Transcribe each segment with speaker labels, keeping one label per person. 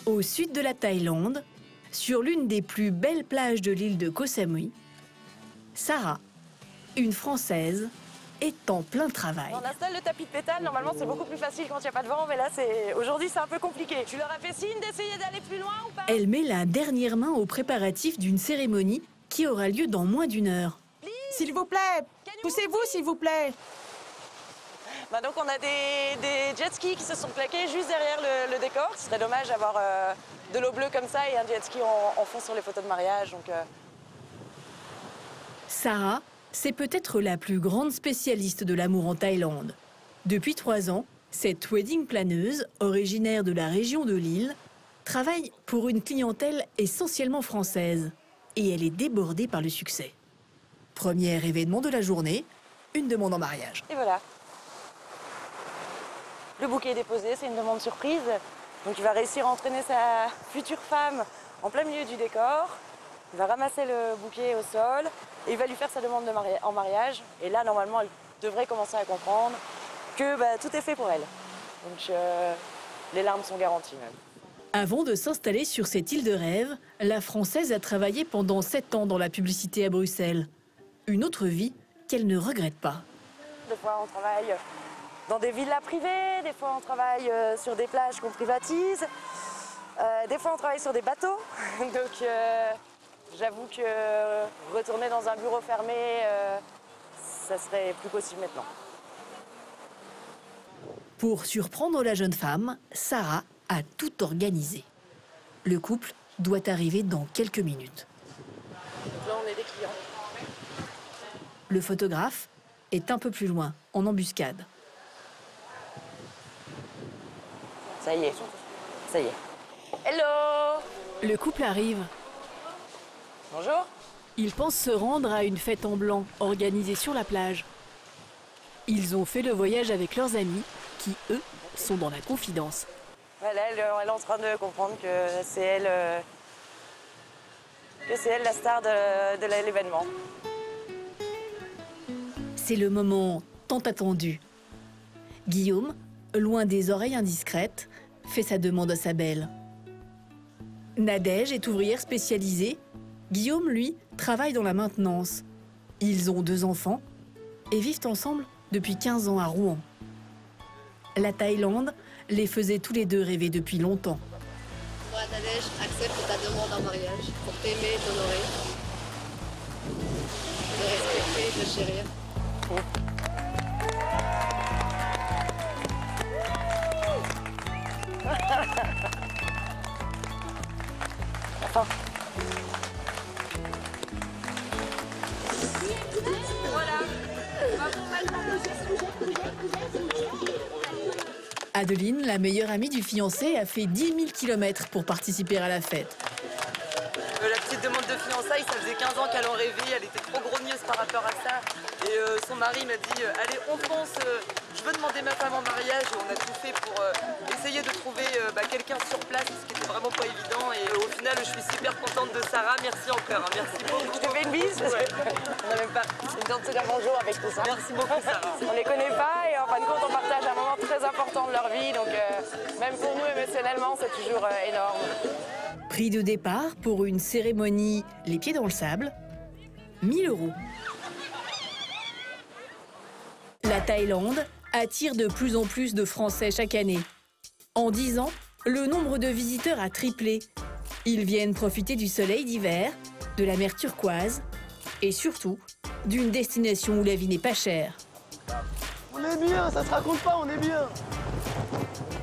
Speaker 1: Au sud de la Thaïlande, sur l'une des plus belles plages de l'île de Koh Samui, Sarah, une Française, est en plein travail.
Speaker 2: On installe le tapis de pétale, normalement c'est beaucoup plus facile quand il n'y a pas de vent, mais là aujourd'hui c'est un peu compliqué. Tu leur as fait signe d'essayer d'aller plus loin ou pas?
Speaker 1: Elle met la dernière main aux préparatifs d'une cérémonie qui aura lieu dans moins d'1 heure.
Speaker 3: S'il vous plaît, poussez-vous s'il vous plaît.
Speaker 2: Donc on a des jet skis qui se sont plaqués juste derrière le décor. Ce serait dommage d'avoir de l'eau bleue comme ça et un jet ski en fond sur les photos de mariage.
Speaker 1: Sarah, c'est peut-être la plus grande spécialiste de l'amour en Thaïlande. Depuis 3 ans, cette wedding planeuse, originaire de la région de l'île, travaille pour une clientèle essentiellement française. Et elle est débordée par le succès. Premier événement de la journée, une demande en mariage.
Speaker 2: Et voilà. Le bouquet est déposé, c'est une demande surprise. Donc il va réussir à entraîner sa future femme en plein milieu du décor. Il va ramasser le bouquet au sol et il va lui faire sa demande en mariage. Et là, normalement, elle devrait commencer à comprendre que tout est fait pour elle. Donc les larmes sont garanties même.
Speaker 1: Avant de s'installer sur cette île de rêve, la Française a travaillé pendant 7 ans dans la publicité à Bruxelles. Une autre vie qu'elle ne regrette pas.
Speaker 2: Des fois, on travaille dans des villas privées, des fois, on travaille sur des plages qu'on privatise, des fois, on travaille sur des bateaux. Donc, j'avoue que retourner dans un bureau fermé, ça serait plus possible maintenant.
Speaker 1: Pour surprendre la jeune femme, Sarah a tout organisé. Le couple doit arriver dans quelques minutes.
Speaker 2: Donc là, on est des clients.
Speaker 1: Le photographe est un peu plus loin, en embuscade.
Speaker 2: Ça y est, ça y est. Hello!
Speaker 1: Le couple arrive.
Speaker 2: Bonjour.
Speaker 1: Ils pensent se rendre à une fête en blanc organisée sur la plage. Ils ont fait le voyage avec leurs amis qui, eux, sont dans la confidence.
Speaker 2: Voilà, elle est en train de comprendre que c'est elle la star de l'événement.
Speaker 1: C'est le moment tant attendu. Guillaume, loin des oreilles indiscrètes, fait sa demande à sa belle. Nadège est ouvrière spécialisée. Guillaume, lui, travaille dans la maintenance. Ils ont 2 enfants et vivent ensemble depuis 15 ans à Rouen. La Thaïlande les faisait tous les deux rêver depuis longtemps.
Speaker 4: Moi, Nadège, accepte ta demande en mariage pour t'aimer, t'honorer, te respecter, te chérir.
Speaker 2: Enfin.
Speaker 1: Adeline, la meilleure amie du fiancé, a fait 10 000 km pour participer à la fête.
Speaker 2: La petite demande de fiançailles, ça faisait 15 ans qu'elle en rêvait, elle était trop grogneuse par rapport à ça. Et son mari m'a dit allez, on fonce, je veux demander ma femme en mariage. Et on a tout fait pour essayer de trouver quelqu'un sur place, ce qui était vraiment pas évident. Et au final, je suis super contente de Sarah. Merci encore, merci beaucoup. Je te fais une bise. Ouais. On n'a même pas une temps de se dire bonjour avec tout ça. Merci beaucoup, Sarah. On les connaît pas et en fin de compte, on partage un moment très important de leur vie. Donc même pour nous, émotionnellement, c'est toujours énorme.
Speaker 1: Prix de départ pour une cérémonie les pieds dans le sable, 1 000 €. La Thaïlande attire de plus en plus de Français chaque année. En 10 ans, le nombre de visiteurs a triplé. Ils viennent profiter du soleil d'hiver, de la mer turquoise et surtout d'une destination où la vie n'est pas chère.
Speaker 5: On est bien, ça se raconte pas, on est bien.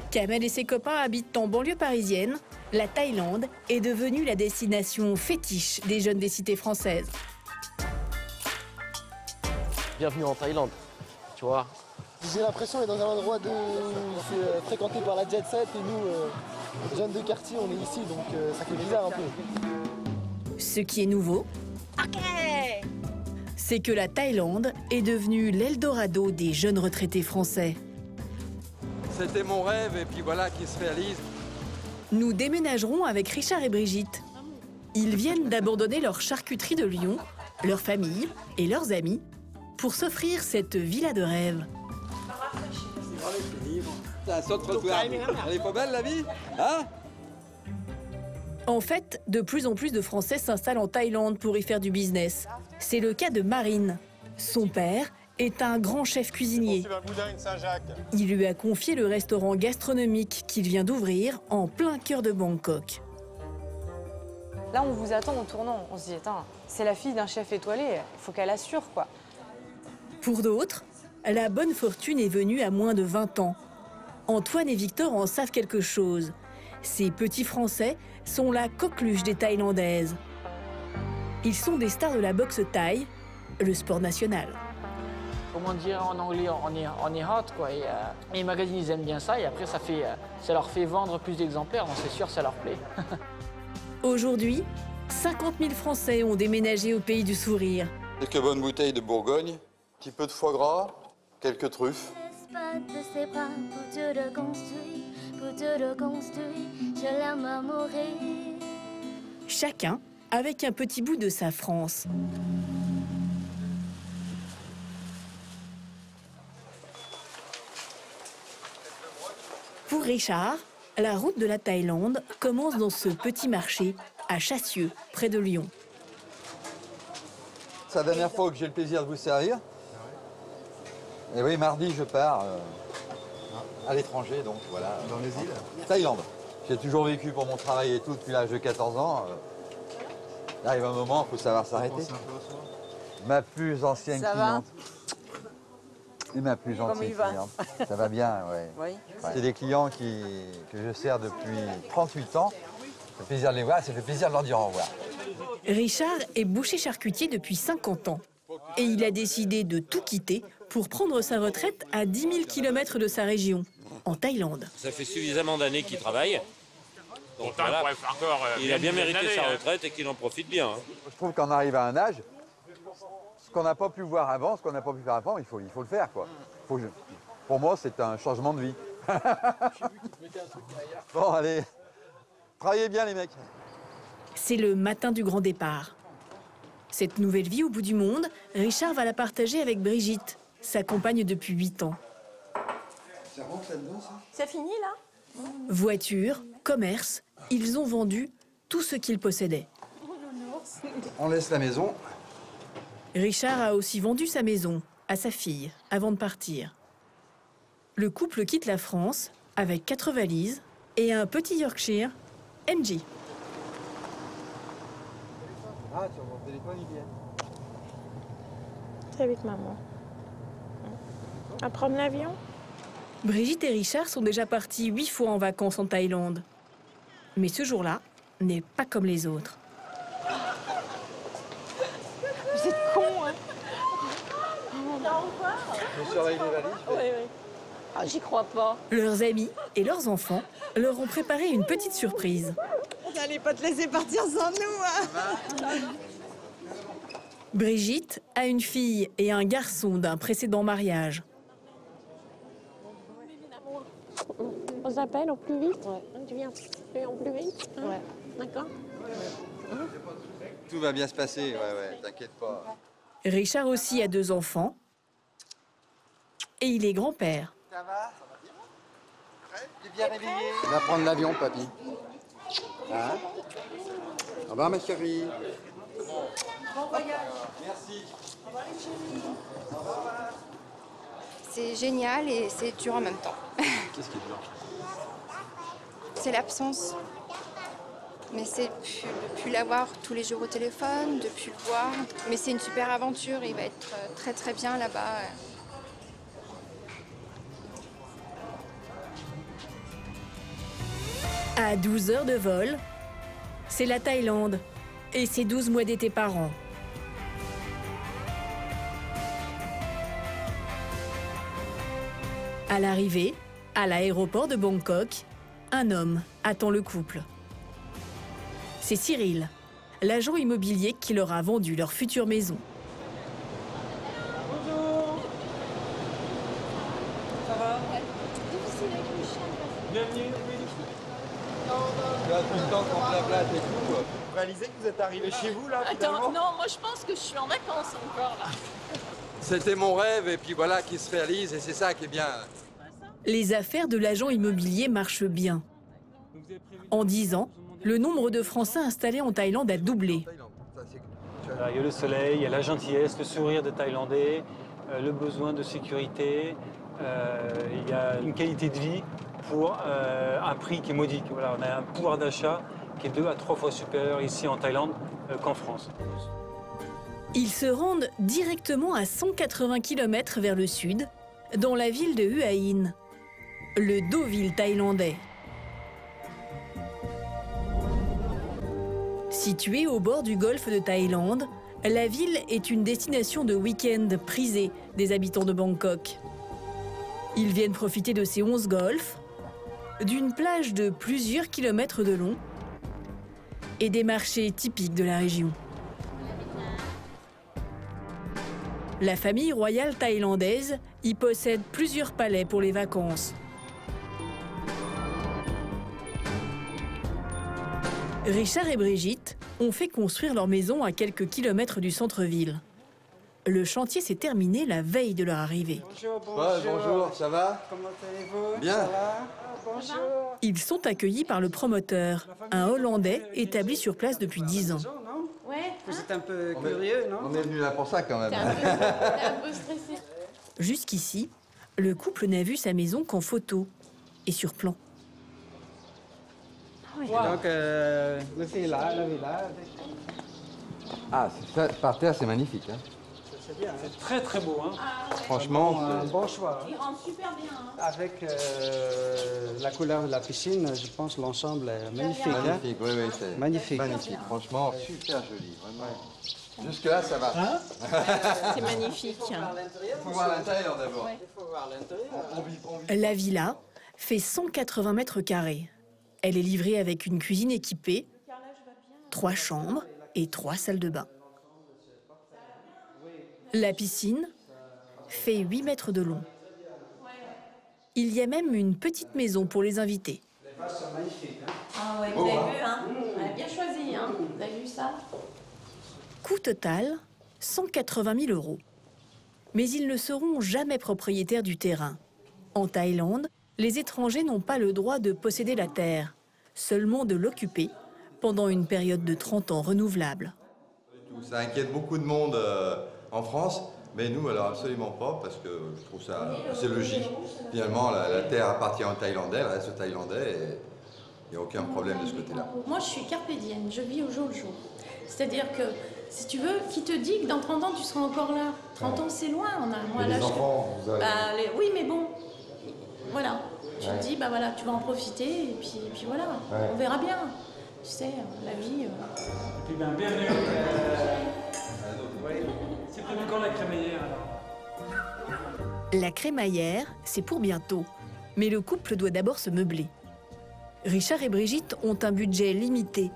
Speaker 1: Kamel et ses copains habitent en banlieue parisienne. La Thaïlande est devenue la destination fétiche des jeunes des cités françaises.
Speaker 5: Bienvenue en Thaïlande, tu vois. J'ai l'impression d'être dans un endroit c'est fréquenté par la jet set et nous, jeunes de quartier, on est ici, donc ça fait bizarre un peu.
Speaker 1: Ce qui est nouveau, c'est que la Thaïlande est devenue l'Eldorado des jeunes retraités français.
Speaker 6: C'était mon rêve et puis voilà qui se réalise.
Speaker 1: Nous déménagerons avec Richard et Brigitte. Ils viennent d'abandonner leur charcuterie de Lyon, leur famille et leurs amis pour s'offrir cette villa de rêve.
Speaker 6: Ça saute trop. Elle est pas belle la vie, hein?
Speaker 1: En fait, de plus en plus de Français s'installent en Thaïlande pour y faire du business. C'est le cas de Marine. Son père est un grand chef cuisinier. Il lui a confié le restaurant gastronomique qu'il vient d'ouvrir en plein cœur de Bangkok.
Speaker 7: Là, on vous attend en tournant. On se dit, attends, c'est la fille d'un chef étoilé, il faut qu'elle assure, quoi.
Speaker 1: Pour d'autres, la bonne fortune est venue à moins de 20 ans. Antoine et Victor en savent quelque chose. Ces petits Français sont la coqueluche des Thaïlandaises. Ils sont des stars de la boxe thaï, le sport national.
Speaker 8: Comment dire en anglais, on est hot, quoi. Et les magazines, ils aiment bien ça. Et après, ça leur fait vendre plus d'exemplaires. Donc c'est sûr, ça leur plaît.
Speaker 1: Aujourd'hui, 50 000 Français ont déménagé au pays du sourire.
Speaker 9: Quelques bonnes bouteilles de Bourgogne, un petit peu de foie gras, quelques truffes.
Speaker 1: Chacun avec un petit bout de sa France. Pour Richard, la route de la Thaïlande commence dans ce petit marché à Chassieux, près de Lyon.
Speaker 9: C'est la dernière fois que j'ai le plaisir de vous servir. Et oui, mardi, je pars à l'étranger, donc voilà.
Speaker 5: Dans les îles?
Speaker 9: Thaïlande. J'ai toujours vécu pour mon travail et tout depuis l'âge de 14 ans. Il arrive un moment, il faut savoir s'arrêter. Ma plus ancienne cliente. Et ma plus gentille cliente. Ça va bien, ouais.
Speaker 2: Oui.
Speaker 9: Ouais. C'est des clients que je sers depuis 38 ans. Ça fait plaisir de les voir, ça fait plaisir de leur dire au revoir.
Speaker 1: Richard est boucher charcutier depuis 50 ans. Et il a décidé de tout quitter pour prendre sa retraite à 10 000 km de sa région, en Thaïlande.
Speaker 10: Ça fait suffisamment d'années qu'il travaille. Donc voilà, il a bien mérité sa retraite et qu'il en profite bien. Hein.
Speaker 9: Je trouve qu'on arrive à un âge, ce qu'on n'a pas pu voir avant, ce qu'on n'a pas pu faire avant, il faut le faire, quoi. Pour moi, c'est un changement de vie. Bon, allez, travaillez bien, les mecs.
Speaker 1: C'est le matin du grand départ. Cette nouvelle vie au bout du monde, Richard va la partager avec Brigitte, sa compagne depuis 8 ans.
Speaker 5: Ça rentre là-dedans, ça?
Speaker 7: C'est fini, là?
Speaker 1: Voiture, commerce, ils ont vendu tout ce qu'ils possédaient.
Speaker 5: On laisse la maison.
Speaker 1: Richard a aussi vendu sa maison à sa fille avant de partir. Le couple quitte la France avec 4 valises et un petit Yorkshire, MJ.
Speaker 5: Ah, sur mon téléphone, il vient.
Speaker 11: Très vite, maman. À prendre l'avion?
Speaker 1: Brigitte et Richard sont déjà partis 8 fois en vacances en Thaïlande. Mais ce jour-là n'est pas comme les autres.
Speaker 11: Vous êtes cons, hein?
Speaker 5: Je surveille les valises.
Speaker 11: Oui, oui. Ah, j'y crois pas.
Speaker 1: Leurs amis et leurs enfants leur ont préparé une petite surprise.
Speaker 3: Vous n'allez pas te laisser partir sans nous, hein?
Speaker 1: Brigitte a une fille et un garçon d'un précédent mariage.
Speaker 11: On s'appelle au plus vite? Ouais. Tu viens au plus vite? Hein? Ouais. D'accord?
Speaker 9: Tout va bien se passer, ouais, t'inquiète pas.
Speaker 1: Richard aussi a 2 enfants. Et il est grand-père.
Speaker 9: Ça va bien? T'es bien réveillé?
Speaker 5: On va prendre l'avion, papy. Hein? Au revoir, ma chérie.
Speaker 9: Bon voyage. Merci.
Speaker 12: C'est génial et c'est dur en même temps.
Speaker 5: Qu'est-ce qui est dur?
Speaker 12: C'est l'absence. Mais c'est de plus l'avoir tous les jours au téléphone, de plus le voir. Mais c'est une super aventure, il va être très très bien là-bas.
Speaker 1: À 12 heures de vol, c'est la Thaïlande. Et c'est 12 mois d'été par an. À l'arrivée, à l'aéroport de Bangkok, un homme attend le couple. C'est Cyril, l'agent immobilier qui leur a vendu leur future maison.
Speaker 2: Bonjour. Ça va? Bienvenue.
Speaker 9: Tu as tout le temps qu'on la place et tout.
Speaker 5: Vous réalisez que vous êtes arrivé chez vous, là,
Speaker 11: Attends, non, moi je pense que je suis en vacances encore, là.
Speaker 6: C'était mon rêve et puis voilà qui se réalise et c'est ça qui est bien.
Speaker 1: Les affaires de l'agent immobilier marchent bien. En 10 ans, le nombre de Français installés en Thaïlande a doublé.
Speaker 13: Il y a le soleil, il y a la gentillesse, le sourire des Thaïlandais, le besoin de sécurité, il y a une qualité de vie pour un prix qui est modique. Voilà, on a un pouvoir d'achat qui est 2 à 3 fois supérieur ici en Thaïlande qu'en France.
Speaker 1: Ils se rendent directement à 180 km vers le sud, dans la ville de Hua Hin, le Deauville thaïlandais. Située au bord du golfe de Thaïlande, la ville est une destination de week-end prisée des habitants de Bangkok. Ils viennent profiter de ces 11 golfs, d'une plage de plusieurs kilomètres de long et des marchés typiques de la région. La famille royale thaïlandaise y possède plusieurs palais pour les vacances. Richard et Brigitte ont fait construire leur maison à quelques kilomètres du centre-ville. Le chantier s'est terminé la veille de leur arrivée.
Speaker 9: Bonjour, bonjour, ça va?
Speaker 3: Comment allez-vous?
Speaker 9: Bien.
Speaker 3: Ça va? Bonjour.
Speaker 1: Ils sont accueillis par le promoteur, un Hollandais établi sur place depuis 10 ans.
Speaker 3: Ouais. Vous êtes un peu curieux, non?
Speaker 9: On est venu là pour ça quand même.
Speaker 11: T'es un peu stressé.
Speaker 1: Jusqu'ici, le couple n'a vu sa maison qu'en photo et sur plan.
Speaker 3: Donc, le villa.
Speaker 9: Ah, ça, par terre, c'est magnifique. Hein.
Speaker 3: C'est bien.
Speaker 13: C'est très très beau. Hein.
Speaker 9: Franchement,
Speaker 3: Un bon choix.
Speaker 11: Il rentre super bien. Hein.
Speaker 3: Avec la couleur de la piscine, je pense que l'ensemble est magnifique.
Speaker 9: magnifique, oui, c'est
Speaker 3: Magnifique.
Speaker 9: magnifique. Franchement, super joli, vraiment. Jusque-là, ça va.
Speaker 3: Hein?
Speaker 11: C'est magnifique.
Speaker 9: Il faut voir l'intérieur d'abord.
Speaker 3: Il faut voir l'intérieur.
Speaker 1: La villa fait 180 mètres carrés. Elle est livrée avec une cuisine équipée, 3 chambres et 3 salles de bain. La piscine fait 8 mètres de long. Il y a même une petite maison pour les invités.
Speaker 3: Les vases sont magnifiques. Hein?
Speaker 11: Ah ouais, vous avez vu, hein? Elle a bien choisi, hein? Vous avez vu ça?
Speaker 1: Coût total, 180 000 €. Mais ils ne seront jamais propriétaires du terrain. En Thaïlande, les étrangers n'ont pas le droit de posséder la terre, seulement de l'occuper pendant une période de 30 ans renouvelable.
Speaker 9: Ça inquiète beaucoup de monde en France, mais nous, alors absolument pas, parce que je trouve ça assez logique. Finalement, la terre appartient aux Thaïlandais, elle reste aux Thaïlandais, et il n'y a aucun problème de ce côté-là.
Speaker 11: Moi, je suis carpédienne, je vis au jour le jour. C'est-à-dire que, si tu veux, qui te dit que dans 30 ans, tu seras encore là? 30 ans, c'est loin. On a moins l'âge.
Speaker 9: Vous avez...
Speaker 11: Oui, mais bon, voilà. Tu te dis, bah voilà, tu vas en profiter, et puis voilà, on verra bien. Tu sais, la vie...
Speaker 13: Et puis bienvenue. C'est prévu quand la crémaillère alors?
Speaker 1: La crémaillère, c'est pour bientôt. Mais le couple doit d'abord se meubler. Richard et Brigitte ont un budget limité.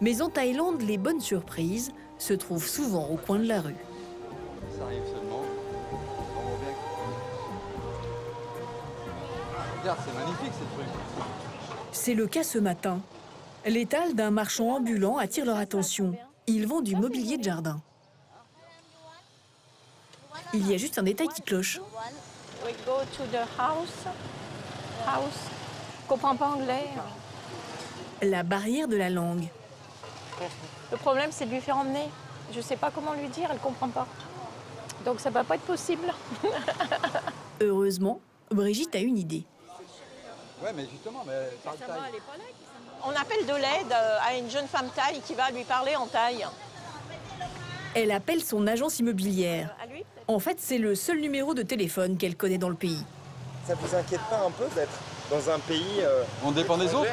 Speaker 1: Mais en Thaïlande, les bonnes surprises se trouvent souvent au coin de la rue.
Speaker 9: Ça arrive seulement. On voit bien que... Regarde, c'est magnifique ces trucs.
Speaker 1: C'est le cas ce matin. L'étal d'un marchand ambulant attire leur attention. Ils vendent du mobilier de jardin. Il y a juste un détail qui cloche.
Speaker 11: We go to the house. House. Je comprends pas anglais.
Speaker 1: La barrière de la langue.
Speaker 11: Le problème, c'est de lui faire emmener. Je sais pas comment lui dire, elle comprend pas. Donc ça va pas être possible.
Speaker 1: Heureusement, Brigitte a une idée.
Speaker 9: Ouais, mais justement, mais parle thaï.
Speaker 11: On appelle de l'aide à une jeune femme thaï qui va lui parler en thaï.
Speaker 1: Elle appelle son agence immobilière. En fait, c'est le seul numéro de téléphone qu'elle connaît dans le pays.
Speaker 14: Ça vous inquiète pas un peu d'être dans un pays...
Speaker 9: On dépend des autres?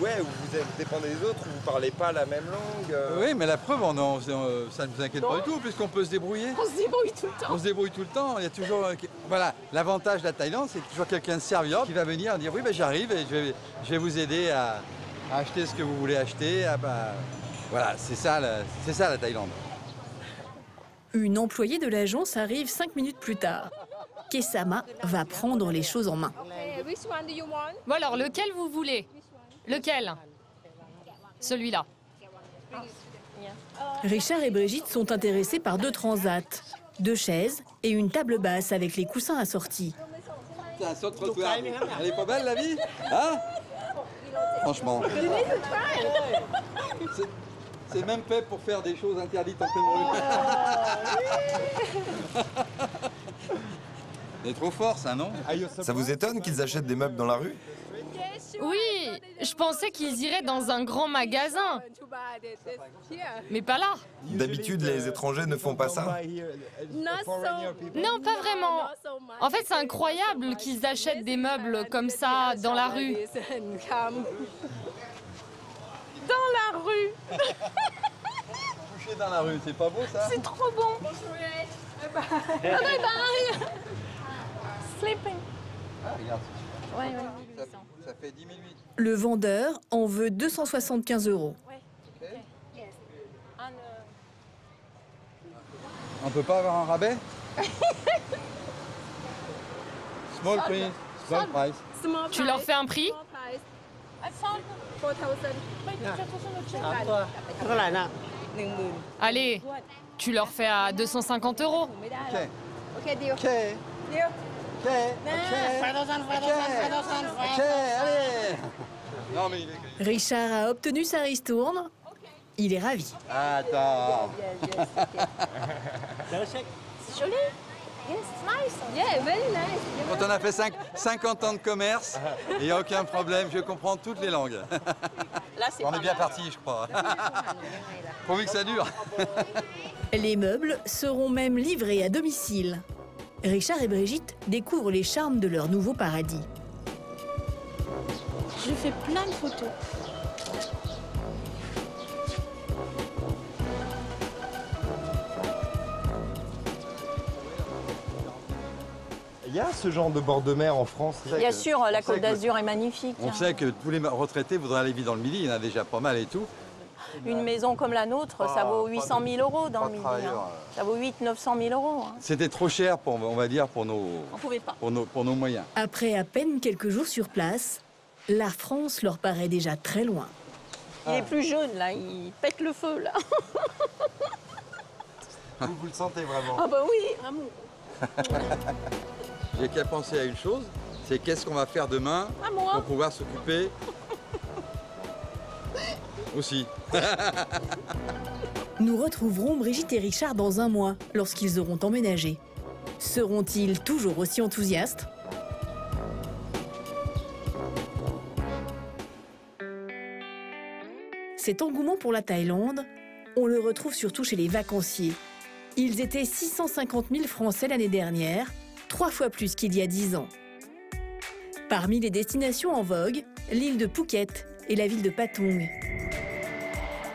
Speaker 14: Ouais, où vous dépendez des autres, où vous parlez pas la même langue.
Speaker 9: Oui, mais la preuve, ça ne nous inquiète pas du tout, puisqu'on peut se débrouiller.
Speaker 11: On se débrouille tout le temps.
Speaker 9: On se débrouille tout le temps. Il y a toujours... Voilà, l'avantage de la Thaïlande, c'est toujours quelqu'un de serviable qui va venir dire « Oui, ben, j'arrive et je vais vous aider à acheter ce que vous voulez acheter. » Voilà, c'est ça la Thaïlande.
Speaker 1: Une employée de l'agence arrive 5 minutes plus tard. Kessama va prendre les choses en main.
Speaker 15: Bon alors, lequel vous voulez? Lequel? Celui-là.
Speaker 1: Richard et Brigitte sont intéressés par 2 transats, 2 chaises et une table basse avec les coussins assortis.
Speaker 9: C'est un saut de trottoir. Elle est pas belle la vie? Hein? Franchement. C'est même fait pour faire des choses interdites en pleine rue. C'est trop fort ça, non?
Speaker 16: Ça vous étonne qu'ils achètent des meubles dans la rue?
Speaker 15: Oui, je pensais qu'ils iraient dans un grand magasin. Mais pas là.
Speaker 16: D'habitude, les étrangers ne font pas ça.
Speaker 15: Non, pas vraiment. En fait, c'est incroyable qu'ils achètent des meubles comme ça dans la rue. Dans la rue.
Speaker 9: Coucher dans la rue, c'est pas beau ça?
Speaker 15: C'est trop bon. Bye bye. Sleeping.
Speaker 9: Ah, regarde.
Speaker 15: Ouais.
Speaker 9: Ça fait 10 008.
Speaker 1: Le vendeur en veut 275 €.
Speaker 9: On peut pas avoir un rabais? Small please. Small price.
Speaker 15: Tu leur fais un prix? Allez, tu leur fais à 250 €.
Speaker 9: Ok, allez. Non, mais il est...
Speaker 1: Richard a obtenu sa ristourne. Il est ravi.
Speaker 9: Attends.
Speaker 11: C'est joli. Yes, nice. Yeah, very nice.
Speaker 9: Quand on a fait 50 ans de commerce, il n'y a aucun problème, je comprends toutes les langues. On est bien parti, je crois. Pourvu que ça dure.
Speaker 1: Les meubles seront même livrés à domicile. Richard et Brigitte découvrent les charmes de leur nouveau paradis.
Speaker 11: Je fais plein de photos.
Speaker 14: Il y a ce genre de bord de mer en France?
Speaker 17: Bien sûr, la Côte d'Azur est magnifique.
Speaker 9: On sait que tous les retraités voudraient aller vivre dans le Midi, il y en a déjà pas mal et tout.
Speaker 17: Une maison comme la nôtre, ça vaut 800 000 € dans le Midi. Ça vaut 900 000 €.
Speaker 9: C'était trop cher, pour, on va dire, pour nos,
Speaker 17: On pouvait pas.
Speaker 9: pour nos moyens.
Speaker 1: Après à peine quelques jours sur place, la France leur paraît déjà très loin.
Speaker 17: Il est plus jeune, là. Il pète le feu, là.
Speaker 14: Vous le sentez vraiment?
Speaker 17: Ah bah oui, vraiment.
Speaker 9: J'ai qu'à penser à une chose, c'est qu'est-ce qu'on va faire demain pour pouvoir s'occuper aussi.
Speaker 1: Nous retrouverons Brigitte et Richard dans un mois, lorsqu'ils auront emménagé. Seront-ils toujours aussi enthousiastes? Cet engouement pour la Thaïlande, on le retrouve surtout chez les vacanciers. Ils étaient 650 000 Français l'année dernière, 3 fois plus qu'il y a 10 ans. Parmi les destinations en vogue, l'île de Phuket et la ville de Patong.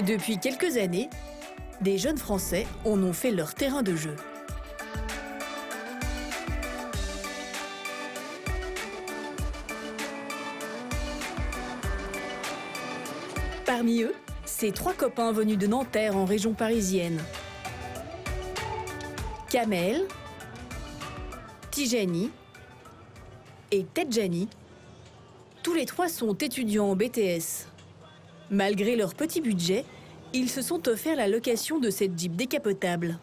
Speaker 1: Depuis quelques années, des jeunes Français en ont fait leur terrain de jeu. Parmi eux, ces 3 copains venus de Nanterre en région parisienne. Kamel, Tijani et Tedjani, tous les 3 sont étudiants en BTS. Malgré leur petit budget, ils se sont offerts la location de cette Jeep décapotable.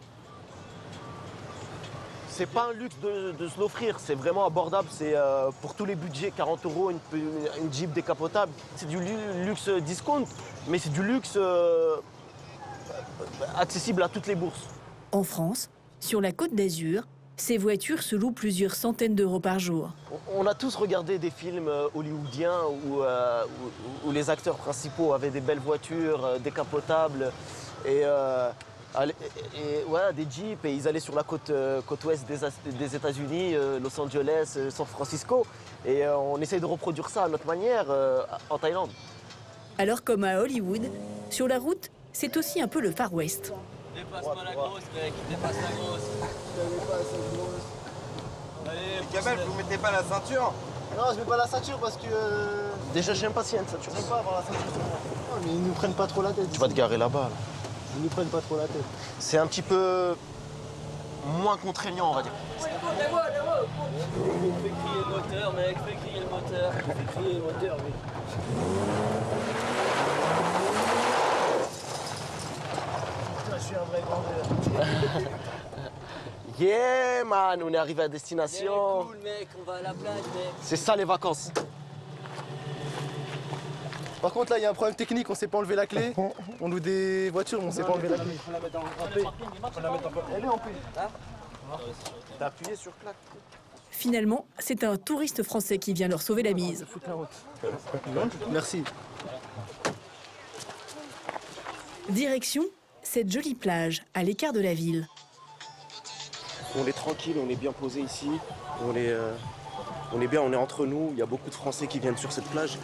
Speaker 18: C'est pas un luxe de se l'offrir, c'est vraiment abordable. C'est pour tous les budgets, 40 € une Jeep décapotable. C'est du luxe discount, mais c'est du luxe accessible à toutes les bourses.
Speaker 1: En France, sur la Côte d'Azur, ces voitures se louent plusieurs centaines d'euros par jour.
Speaker 18: On a tous regardé des films hollywoodiens où les acteurs principaux avaient des belles voitures décapotables et voilà, des Jeeps, et ils allaient sur la côte ouest des États-Unis, Los Angeles, San Francisco, et on essaye de reproduire ça à notre manière en Thaïlande.
Speaker 1: Alors comme à Hollywood, sur la route, c'est aussi un peu le Far West.
Speaker 19: Dépasse-moi la grosse, mec, dépasse la grosse.
Speaker 14: Allez, Kamel, vous mettez pas la ceinture?
Speaker 5: Non, je mets pas la ceinture parce que...
Speaker 18: Déjà, j'aime pas s'il y a une ceinture.
Speaker 5: J'aime pas avoir la ceinture sur moi. Non, mais ils nous prennent pas trop la tête.
Speaker 18: Tu vas te garer là-bas. Là.
Speaker 5: Ils nous prennent pas trop la tête.
Speaker 18: C'est un petit peu moins contraignant, on va dire.
Speaker 19: Fais crier le moteur, mec, fais crier le moteur. Fais crier le moteur, mec.
Speaker 5: Putain, je suis un vrai grandeur.
Speaker 18: Yeah, man, on est arrivé à destination.
Speaker 19: Cool, mec, on va à la plage, mec.
Speaker 18: C'est ça, les vacances.
Speaker 5: Par contre, là, il y a un problème technique, on sait pas enlever la clé. On loue des voitures, mais on sait pas enlever la clé.
Speaker 18: On la met en P.
Speaker 5: Elle est en P.
Speaker 18: T'as appuyé sur clac.
Speaker 1: Finalement, c'est un touriste français qui vient leur sauver la mise.
Speaker 5: Merci.
Speaker 1: Direction cette jolie plage à l'écart de la ville.
Speaker 18: On est tranquille, on est bien posé ici. On est bien, on est entre nous. Il y a beaucoup de Français qui viennent sur cette plage.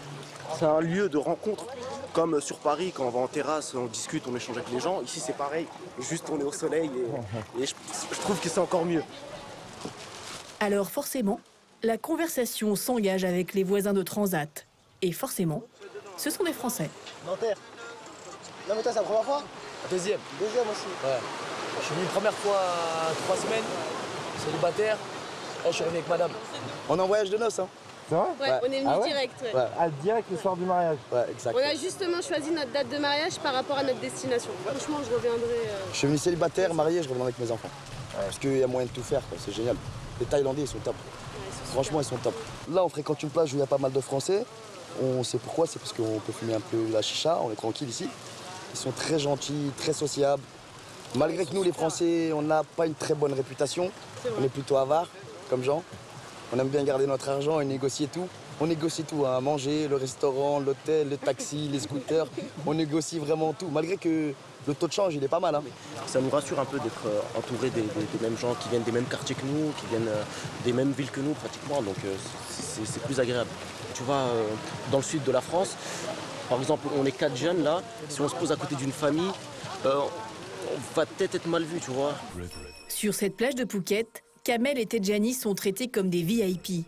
Speaker 18: C'est un lieu de rencontre. Comme sur Paris, quand on va en terrasse, on discute, on échange avec les gens. Ici, c'est pareil. Juste, on est au soleil et je trouve que c'est encore mieux.
Speaker 1: Alors forcément, la conversation s'engage avec les voisins de Transat. Et forcément, ce sont des Français.
Speaker 5: Nanterre. Non mais toi, c'est la première fois?
Speaker 20: Deuxième.
Speaker 5: Deuxième aussi.
Speaker 20: Ouais. Je suis venu une première fois à 3 semaines, célibataire. Là, je suis revenu avec madame.
Speaker 5: On est en voyage de noces, hein? C'est vrai?
Speaker 21: Ouais, on est venu direct. Ouais.
Speaker 5: Ouais. Ah, direct le soir du mariage. Ouais, exact.
Speaker 21: On a justement choisi notre date de mariage par rapport à notre destination. Franchement, je reviendrai.
Speaker 5: Je suis venu célibataire, marié, je reviens avec mes enfants. Parce qu'il y a moyen de tout faire, c'est génial. Les Thaïlandais, ils sont top. Franchement, ils sont top. Là, on fréquente une plage où il y a pas mal de Français. On sait pourquoi, c'est parce qu'on peut fumer un peu la chicha, on est tranquille ici. Ils sont très gentils, très sociables. Malgré que nous, les Français, on n'a pas une très bonne réputation. On est plutôt avares, comme gens. On aime bien garder notre argent et négocier tout. On négocie tout, hein, manger, le restaurant, l'hôtel, le taxi, les scooters. On négocie vraiment tout, malgré que le taux de change, il est pas mal. Hein.
Speaker 18: Ça nous rassure un peu d'être entouré des mêmes gens qui viennent des mêmes quartiers que nous, qui viennent des mêmes villes que nous pratiquement, donc c'est plus agréable. Tu vois, dans le sud de la France, par exemple, on est 4 jeunes là, si on se pose à côté d'une famille, on va peut-être être mal vu, tu vois.
Speaker 1: Sur cette plage de Phuket, Kamel et Tejani sont traités comme des VIP.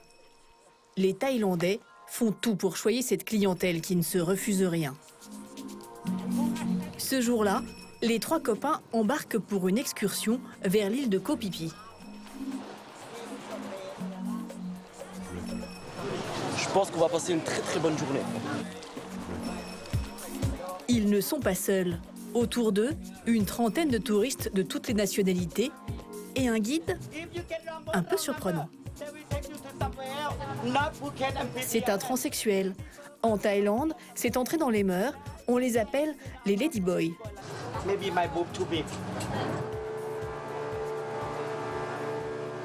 Speaker 1: Les Thaïlandais font tout pour choyer cette clientèle qui ne se refuse rien. Ce jour-là, les 3 copains embarquent pour une excursion vers l'île de Koh Phi Phi.
Speaker 18: Je pense qu'on va passer une très bonne journée.
Speaker 1: Ils ne sont pas seuls. Autour d'eux, une trentaine de touristes de toutes les nationalités et un guide un peu surprenant. C'est un transsexuel. En Thaïlande, c'est entré dans les mœurs. On les appelle les ladyboys.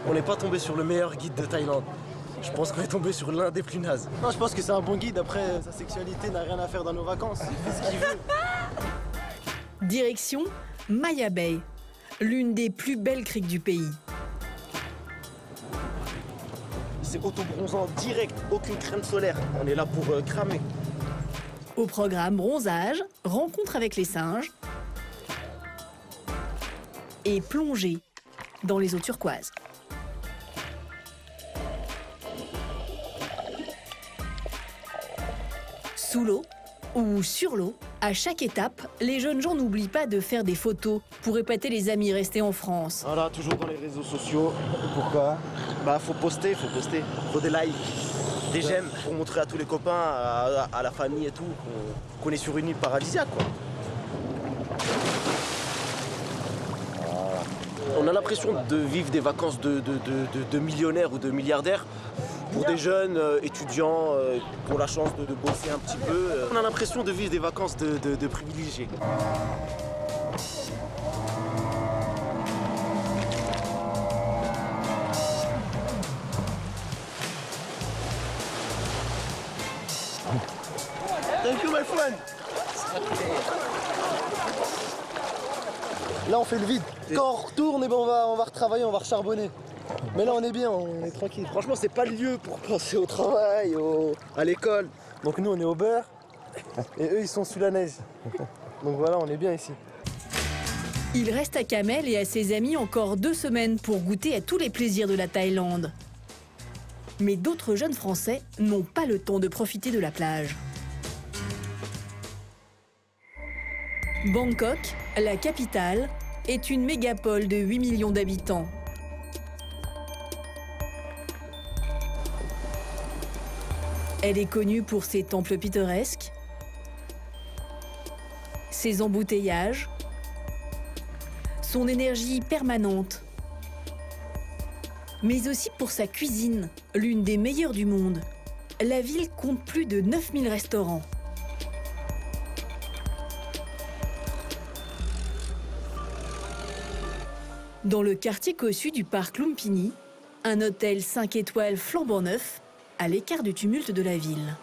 Speaker 18: On n'est pas tombé sur le meilleur guide de Thaïlande. Je pense qu'on est tombé sur l'un des plus nazes.
Speaker 5: Non, je pense que c'est un bon guide. Après, sa sexualité n'a rien à faire dans nos vacances. Il fait ce qu'il veut.
Speaker 1: Direction Maya Bay, l'une des plus belles criques du pays.
Speaker 18: C'est auto-bronzant direct, aucune crème solaire. On est là pour cramer.
Speaker 1: Au programme bronzage, rencontre avec les singes et plongée dans les eaux turquoises. Sous l'eau ou sur l'eau, à chaque étape, les jeunes gens n'oublient pas de faire des photos pour épater les amis restés en France.
Speaker 18: Voilà, toujours dans les réseaux sociaux. Pourquoi? Bah, faut poster. Faut des likes, des j'aime pour montrer à tous les copains, à la famille et tout, qu'on est sur une île paradisiaque, quoi. On a l'impression de vivre des vacances de millionnaires ou de milliardaires. Pour des jeunes étudiants qui ont la chance de bosser un petit peu, on a l'impression de vivre des vacances de privilégiés.
Speaker 5: Thank you, my friend. Là, on fait le vide. Quand on retourne, eh ben, on va retravailler, on va recharbonner. Mais là, on est bien, on est tranquille.
Speaker 18: Franchement, c'est pas le lieu pour penser au travail, à l'école.
Speaker 5: Donc nous, on est au beurre et eux, ils sont sous la neige. Donc voilà, on est bien ici.
Speaker 1: Il reste à Kamel et à ses amis encore 2 semaines pour goûter à tous les plaisirs de la Thaïlande. Mais d'autres jeunes Français n'ont pas le temps de profiter de la plage. Bangkok, la capitale, est une mégapole de 8 millions d'habitants. Elle est connue pour ses temples pittoresques, ses embouteillages, son énergie permanente, mais aussi pour sa cuisine, l'une des meilleures du monde. La ville compte plus de 9000 restaurants. Dans le quartier cossu du parc Lumpini, un hôtel 5 étoiles flambant neuf, à l'écart du tumulte de la ville.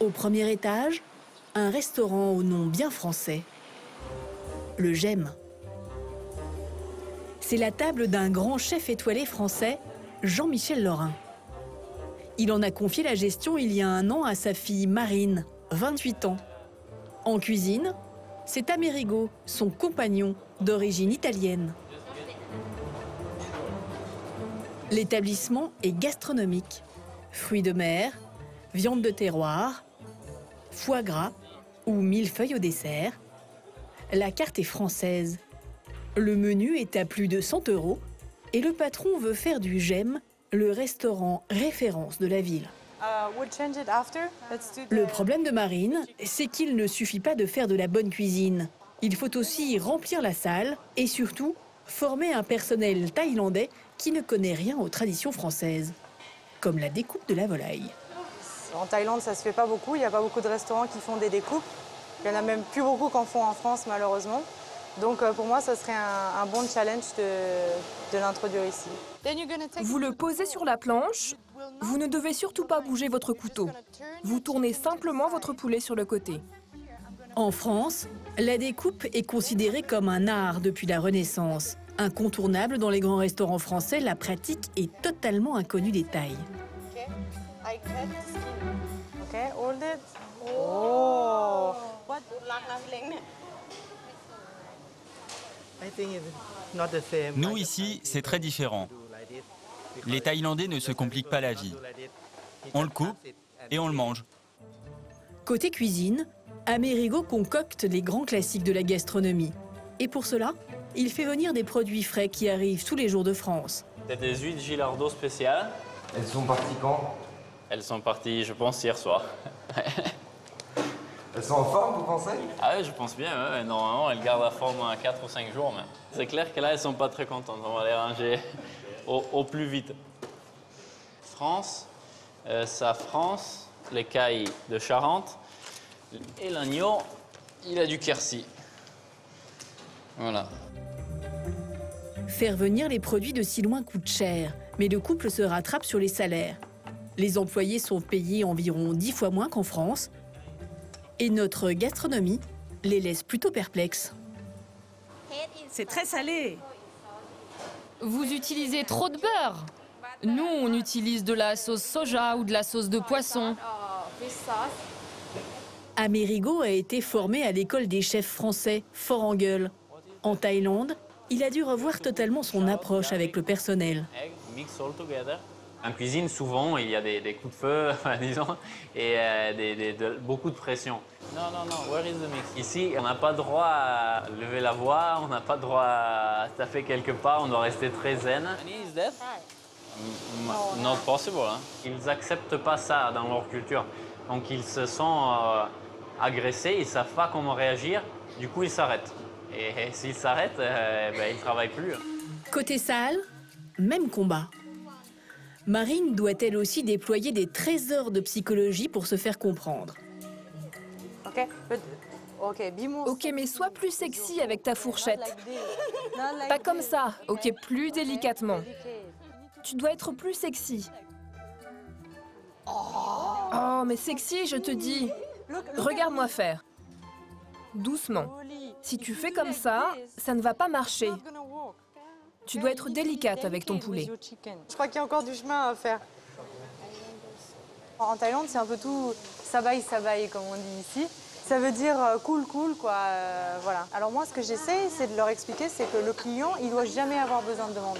Speaker 1: Au premier étage, un restaurant au nom bien français, le GEM. C'est la table d'un grand chef étoilé français, Jean-Michel Laurin. Il en a confié la gestion il y a 1 an à sa fille Marine, 28 ans. En cuisine, c'est Amerigo, son compagnon, d'origine italienne. L'établissement est gastronomique. Fruits de mer, viande de terroir, foie gras ou millefeuille au dessert. La carte est française. Le menu est à plus de 100 € et le patron veut faire du GEM le restaurant référence de la ville. Le problème de Marine, c'est qu'il ne suffit pas de faire de la bonne cuisine. Il faut aussi remplir la salle et surtout former un personnel thaïlandais qui ne connaît rien aux traditions françaises, comme la découpe de la volaille.
Speaker 7: En Thaïlande, ça se fait pas beaucoup. Il n'y a pas beaucoup de restaurants qui font des découpes. Il y en a même plus beaucoup qu'en font en France, malheureusement. Donc pour moi, ça serait un bon challenge de l'introduire ici.
Speaker 4: Vous le posez sur la planche. Vous ne devez surtout pas bouger votre couteau. Vous tournez simplement votre poulet sur le côté.
Speaker 1: En France, la découpe est considérée comme un art depuis la Renaissance. Incontournable dans les grands restaurants français, la pratique est totalement inconnue des Thaïs.
Speaker 7: Ok, hold it. Oh.
Speaker 22: Nous, ici, c'est très différent. Les Thaïlandais ne se compliquent pas la vie. On le coupe et on le mange.
Speaker 1: Côté cuisine, Amerigo concocte les grands classiques de la gastronomie. Et pour cela, il fait venir des produits frais qui arrivent tous les jours de France.
Speaker 23: C'est des huiles Gilardo spéciales.
Speaker 14: Elles sont parties quand?
Speaker 23: Elles sont parties, je pense, hier soir.
Speaker 14: Elles sont en forme, vous pensez?
Speaker 23: Ah oui, je pense bien. Ouais. Normalement, elles gardent la forme à 4 ou 5 jours. C'est clair que là, elles sont pas très contentes. On va les ranger au plus vite. France, ça France, les cailles de Charente. Et l'agneau, il a du Quercy. Voilà.
Speaker 1: Faire venir les produits de si loin coûte cher, mais le couple se rattrape sur les salaires. Les employés sont payés environ 10 fois moins qu'en France. Et notre gastronomie les laisse plutôt perplexes.
Speaker 4: C'est très salé.
Speaker 15: Vous utilisez trop de beurre. Nous, on utilise de la sauce soja ou de la sauce de poisson.
Speaker 1: Amerigo a été formé à l'école des chefs français, Fort en Gueule. En Thaïlande, il a dû revoir totalement son approche avec le personnel.
Speaker 23: En cuisine, souvent, il y a des coups de feu, disons, et beaucoup de pression. Non, where is the mix? Ici, on n'a pas le droit à lever la voix, on n'a pas le droit à taper quelque part, on doit rester très zen. Not possible. Hein. Ils n'acceptent pas ça dans leur culture. Donc ils se sentent agressés, ils ne savent pas comment réagir, du coup ils s'arrêtent. Et s'ils s'arrêtent, ils ne travaillent plus.
Speaker 1: Côté salle, même combat. Marine doit elle aussi déployer des trésors de psychologie pour se faire comprendre.
Speaker 4: Ok, mais sois plus sexy avec ta fourchette. Pas comme ça, ok, plus délicatement. Tu dois être plus sexy. Oh, mais sexy, je te dis. Regarde-moi faire. Doucement. Si tu fais comme ça, ça ne va pas marcher. Tu dois être délicate avec ton poulet.
Speaker 7: Je crois qu'il y a encore du chemin à faire. En Thaïlande, c'est un peu tout sabai, comme on dit ici. Ça veut dire cool, quoi. Voilà. Alors moi, ce que j'essaie, c'est de leur expliquer, c'est que le client, il ne doit jamais avoir besoin de demander.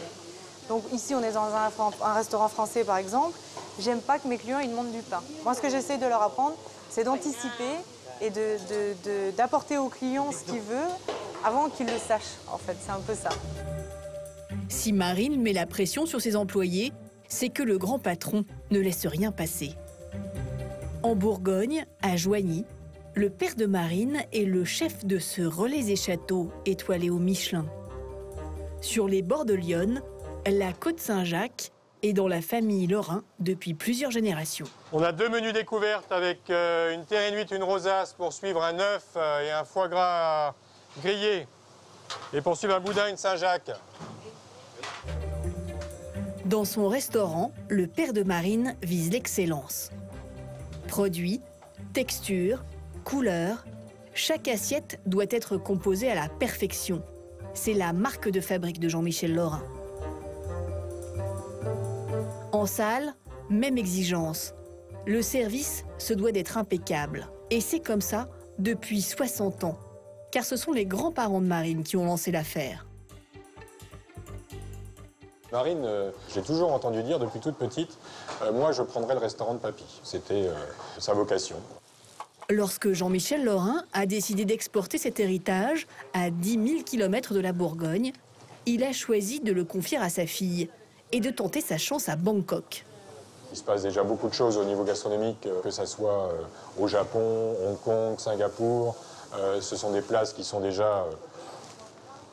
Speaker 7: Donc ici, on est dans un restaurant français, par exemple. J'aime pas que mes clients, ils demandent du pain. Moi, ce que j'essaie de leur apprendre, c'est d'anticiper et d'apporter au client ce qu'il veut avant qu'il le sache, en fait. C'est un peu ça.
Speaker 1: Si Marine met la pression sur ses employés, c'est que le grand patron ne laisse rien passer. En Bourgogne, à Joigny, le père de Marine est le chef de ce Relais et Châteaux étoilé au Michelin. Sur les bords de Lyon, la Côte Saint-Jacques est dans la famille Lorrain depuis plusieurs générations.
Speaker 8: On a 2 menus découvertes avec une terrine huître, une rosace pour suivre un œuf et un foie gras grillé. Et pour suivre un boudin, une Saint-Jacques.
Speaker 1: Dans son restaurant, le père de Marine vise l'excellence. Produits, texture, couleur, chaque assiette doit être composée à la perfection. C'est la marque de fabrique de Jean-Michel Lorrain. En salle, même exigence. Le service se doit d'être impeccable. Et c'est comme ça depuis 60 ans. Car ce sont les grands-parents de Marine qui ont lancé l'affaire.
Speaker 8: Marine, j'ai toujours entendu dire depuis toute petite, moi je prendrais le restaurant de papy. C'était sa vocation.
Speaker 1: Lorsque Jean-Michel Lorrain a décidé d'exporter cet héritage à 10 000 km de la Bourgogne, il a choisi de le confier à sa fille et de tenter sa chance à Bangkok.
Speaker 8: Il se passe déjà beaucoup de choses au niveau gastronomique, que ce soit au Japon, Hong Kong, Singapour. Ce sont des places qui sont déjà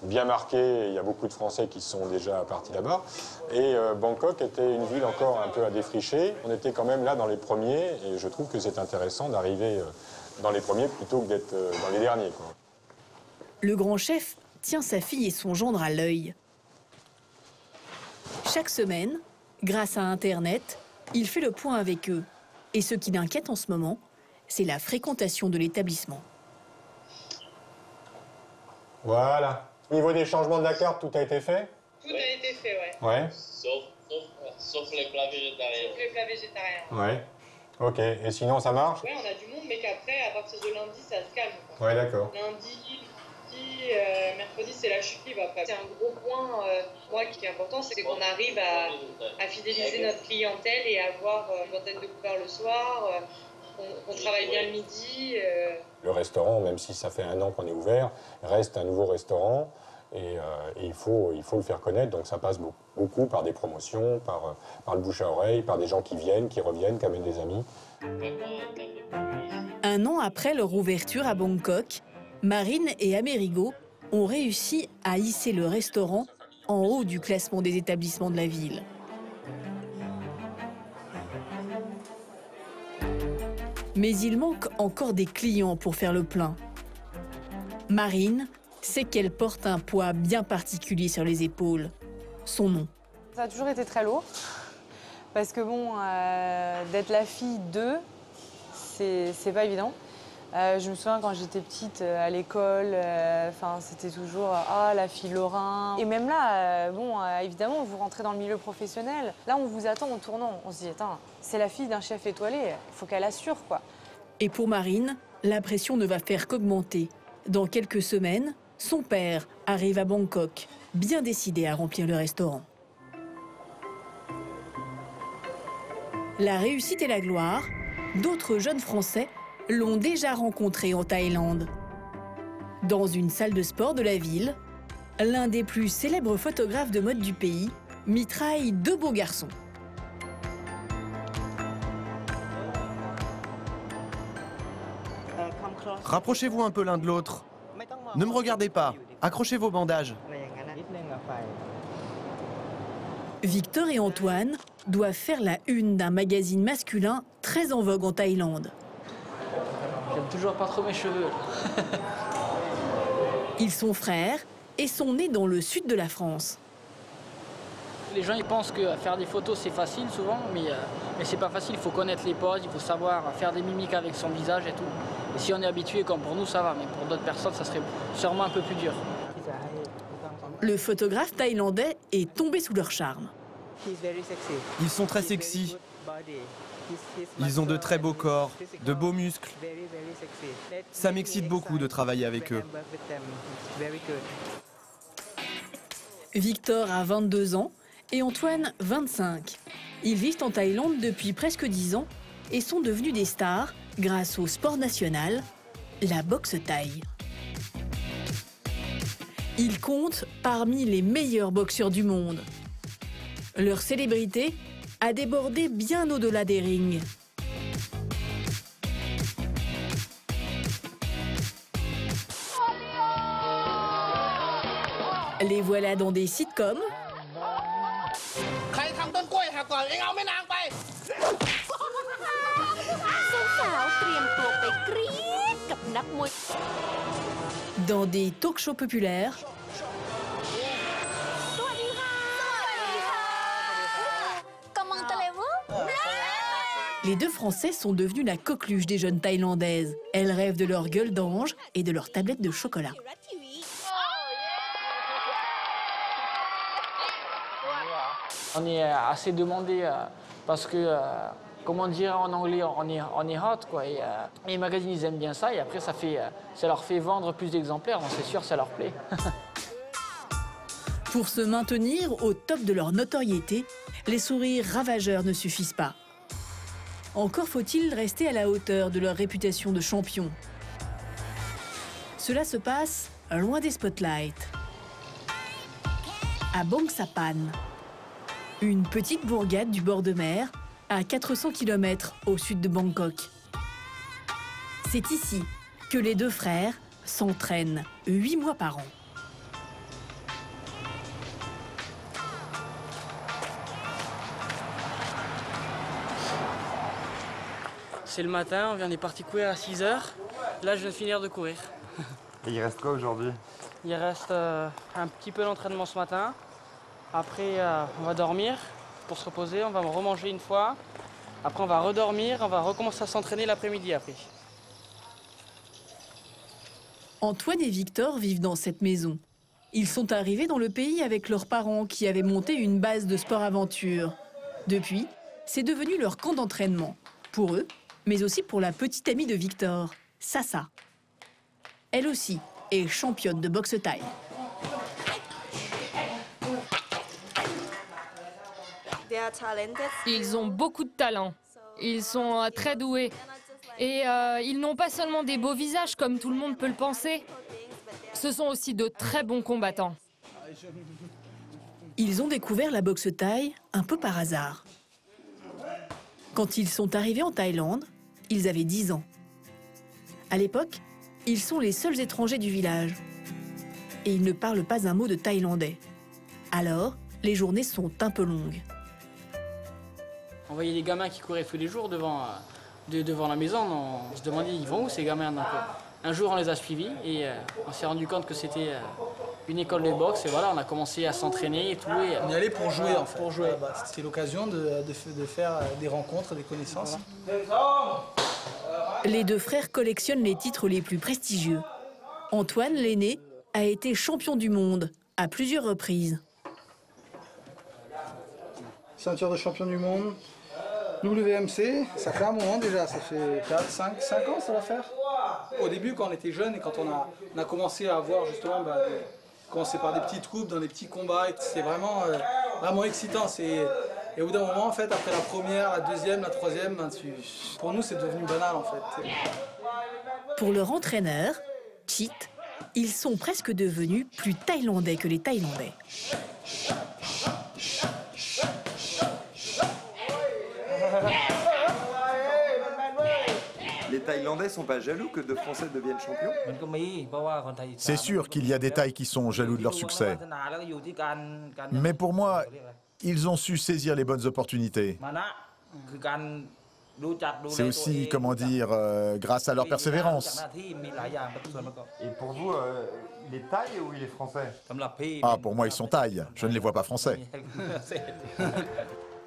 Speaker 8: bien marquées. Il y a beaucoup de Français qui sont déjà partis là-bas. Et Bangkok était une ville encore un peu à défricher. On était quand même là dans les premiers et je trouve que c'est intéressant d'arriver dans les premiers plutôt que d'être dans les derniers, quoi.
Speaker 1: Le grand chef tient sa fille et son gendre à l'œil. Chaque semaine, grâce à Internet, il fait le point avec eux. Et ce qui l'inquiète en ce moment, c'est la fréquentation de l'établissement.
Speaker 8: Voilà. Au niveau des changements de la carte, tout a été fait?
Speaker 10: Tout a été fait, ouais.
Speaker 8: Ouais.
Speaker 19: Sauf les plats végétariens.
Speaker 10: Sauf les plats végétariens.
Speaker 8: Ouais. Ok. Et sinon, ça marche?
Speaker 10: Ouais, on a du monde, mais qu'après, à partir de lundi, ça se calme.
Speaker 8: Ouais, d'accord.
Speaker 10: Lundi, mercredi, c'est la chute libre après. C'est un gros point, moi, qui est important, c'est qu'on arrive à fidéliser notre clientèle et avoir une vingtaine de couverts le soir. On travaille bien le midi.
Speaker 8: Le restaurant, même si ça fait 1 an qu'on est ouvert, reste un nouveau restaurant et il faut le faire connaître. Donc ça passe beaucoup par des promotions, par le bouche à oreille, par des gens qui viennent, qui reviennent, qui amènent des amis.
Speaker 1: 1 an après leur ouverture à Bangkok, Marine et Amerigo ont réussi à hisser le restaurant en haut du classement des établissements de la ville. Mais il manque encore des clients pour faire le plein. Marine sait qu'elle porte un poids bien particulier sur les épaules. Son nom.
Speaker 7: Ça a toujours été très lourd. Parce que bon, d'être la fille d'eux, c'est pas évident. Je me souviens quand j'étais petite à l'école, c'était toujours la fille Lorrain. Et même là, évidemment, vous rentrez dans le milieu professionnel. Là, on vous attend en tournant. On se dit, attends, c'est la fille d'un chef étoilé, il faut qu'elle assure, quoi.
Speaker 1: Et pour Marine, la pression ne va faire qu'augmenter. Dans quelques semaines, son père arrive à Bangkok, bien décidé à remplir le restaurant. La réussite et la gloire, d'autres jeunes Français l'ont déjà rencontré en Thaïlande. Dans une salle de sport de la ville, l'un des plus célèbres photographes de mode du pays mitraille 2 beaux garçons.
Speaker 5: Rapprochez-vous un peu l'un de l'autre. Ne me regardez pas. Accrochez vos bandages.
Speaker 1: Victor et Antoine doivent faire la une d'un magazine masculin très en vogue en Thaïlande.
Speaker 12: J'aime toujours pas trop mes cheveux.
Speaker 1: Ils sont frères et sont nés dans le sud de la France.
Speaker 12: Les gens ils pensent que faire des photos c'est facile souvent, mais c'est pas facile. Il faut connaître les poses, il faut savoir faire des mimiques avec son visage et tout. Et si on est habitué, comme pour nous, ça va, mais pour d'autres personnes, ça serait sûrement un peu plus dur.
Speaker 1: Le photographe thaïlandais est tombé sous leur charme.
Speaker 5: Ils sont très sexy. Ils ont de très beaux corps, de beaux muscles. Ça m'excite beaucoup de travailler avec eux.
Speaker 1: Victor a 22 ans et Antoine 25. Ils vivent en Thaïlande depuis presque 10 ans et sont devenus des stars grâce au sport national, la boxe thaï. Ils comptent parmi les meilleurs boxeurs du monde. Leur célébrité a débordé bien au-delà des rings. Les voilà dans des sitcoms, Dans des talk-shows populaires, les deux Français sont devenus la coqueluche des jeunes Thaïlandaises. Elles rêvent de leur gueule d'ange et de leur tablette de chocolat.
Speaker 12: On est assez demandé parce que, comment dire en anglais, on est hot, quoi. Et les magazines, ils aiment bien ça. Et après, ça leur fait vendre plus d'exemplaires. Donc c'est sûr, ça leur plaît.
Speaker 1: Pour se maintenir au top de leur notoriété, les sourires ravageurs ne suffisent pas. Encore faut-il rester à la hauteur de leur réputation de champion. Cela se passe loin des spotlights. À Bang Sapan, une petite bourgade du bord de mer à 400 km au sud de Bangkok. C'est ici que les deux frères s'entraînent 8 mois par an.
Speaker 12: C'est le matin, on est parti courir à 6 h. Là, je viens de finir de courir.
Speaker 14: Et il reste quoi aujourd'hui?
Speaker 12: Il reste un petit peu d'entraînement ce matin. Après, on va dormir pour se reposer, on va remanger une fois. Après, on va redormir, on va recommencer à s'entraîner l'après-midi après.
Speaker 1: Antoine et Victor vivent dans cette maison. Ils sont arrivés dans le pays avec leurs parents qui avaient monté une base de sport-aventure. Depuis, c'est devenu leur camp d'entraînement. Pour eux, mais aussi pour la petite amie de Victor, Sasa. Elle aussi est championne de boxe thaï.
Speaker 15: Ils ont beaucoup de talent. Ils sont très doués. Et ils n'ont pas seulement des beaux visages comme tout le monde peut le penser. Ce sont aussi de très bons combattants.
Speaker 1: Ils ont découvert la boxe thaï un peu par hasard. Quand ils sont arrivés en Thaïlande, ils avaient 10 ans. À l'époque, ils sont les seuls étrangers du village. Et ils ne parlent pas un mot de thaïlandais. Alors, les journées sont un peu longues.
Speaker 12: On voyait des gamins qui couraient tous les jours devant la maison. On se demandait, ils vont où ces gamins? Un jour, on les a suivis et on s'est rendu compte que c'était une école de boxe. Et voilà, on a commencé à s'entraîner et tout.
Speaker 2: On y allait pour jouer, en fait. Pour jouer. C'était l'occasion de faire des rencontres, des connaissances.
Speaker 1: Les deux frères collectionnent les titres les plus prestigieux. Antoine, l'aîné, a été champion du monde à plusieurs reprises.
Speaker 2: Ceinture de champion du monde, WMC, ça fait un moment déjà, ça fait 4, 5 ans ça va faire. Au début, quand on était jeune et quand on a commencé à avoir justement, commencer par des petites coupes, dans des petits combats, c'est vraiment excitant. Et au bout d'un moment, en fait, après la première, la deuxième, la troisième, pour nous, c'est devenu banal, en fait.
Speaker 1: Pour leur entraîneur, Chit, ils sont presque devenus plus thaïlandais que les Thaïlandais.
Speaker 16: Les Thaïlandais sont pas jaloux que deux Français deviennent champions?
Speaker 3: C'est sûr qu'il y a des Thaïs qui sont jaloux de leur succès. Mais pour moi, ils ont su saisir les bonnes opportunités. C'est aussi, comment dire, grâce à leur persévérance.
Speaker 14: Et pour vous, il est Thaï ou il est français?
Speaker 3: Ah, pour moi, ils sont Thaïs. Je ne les vois pas français.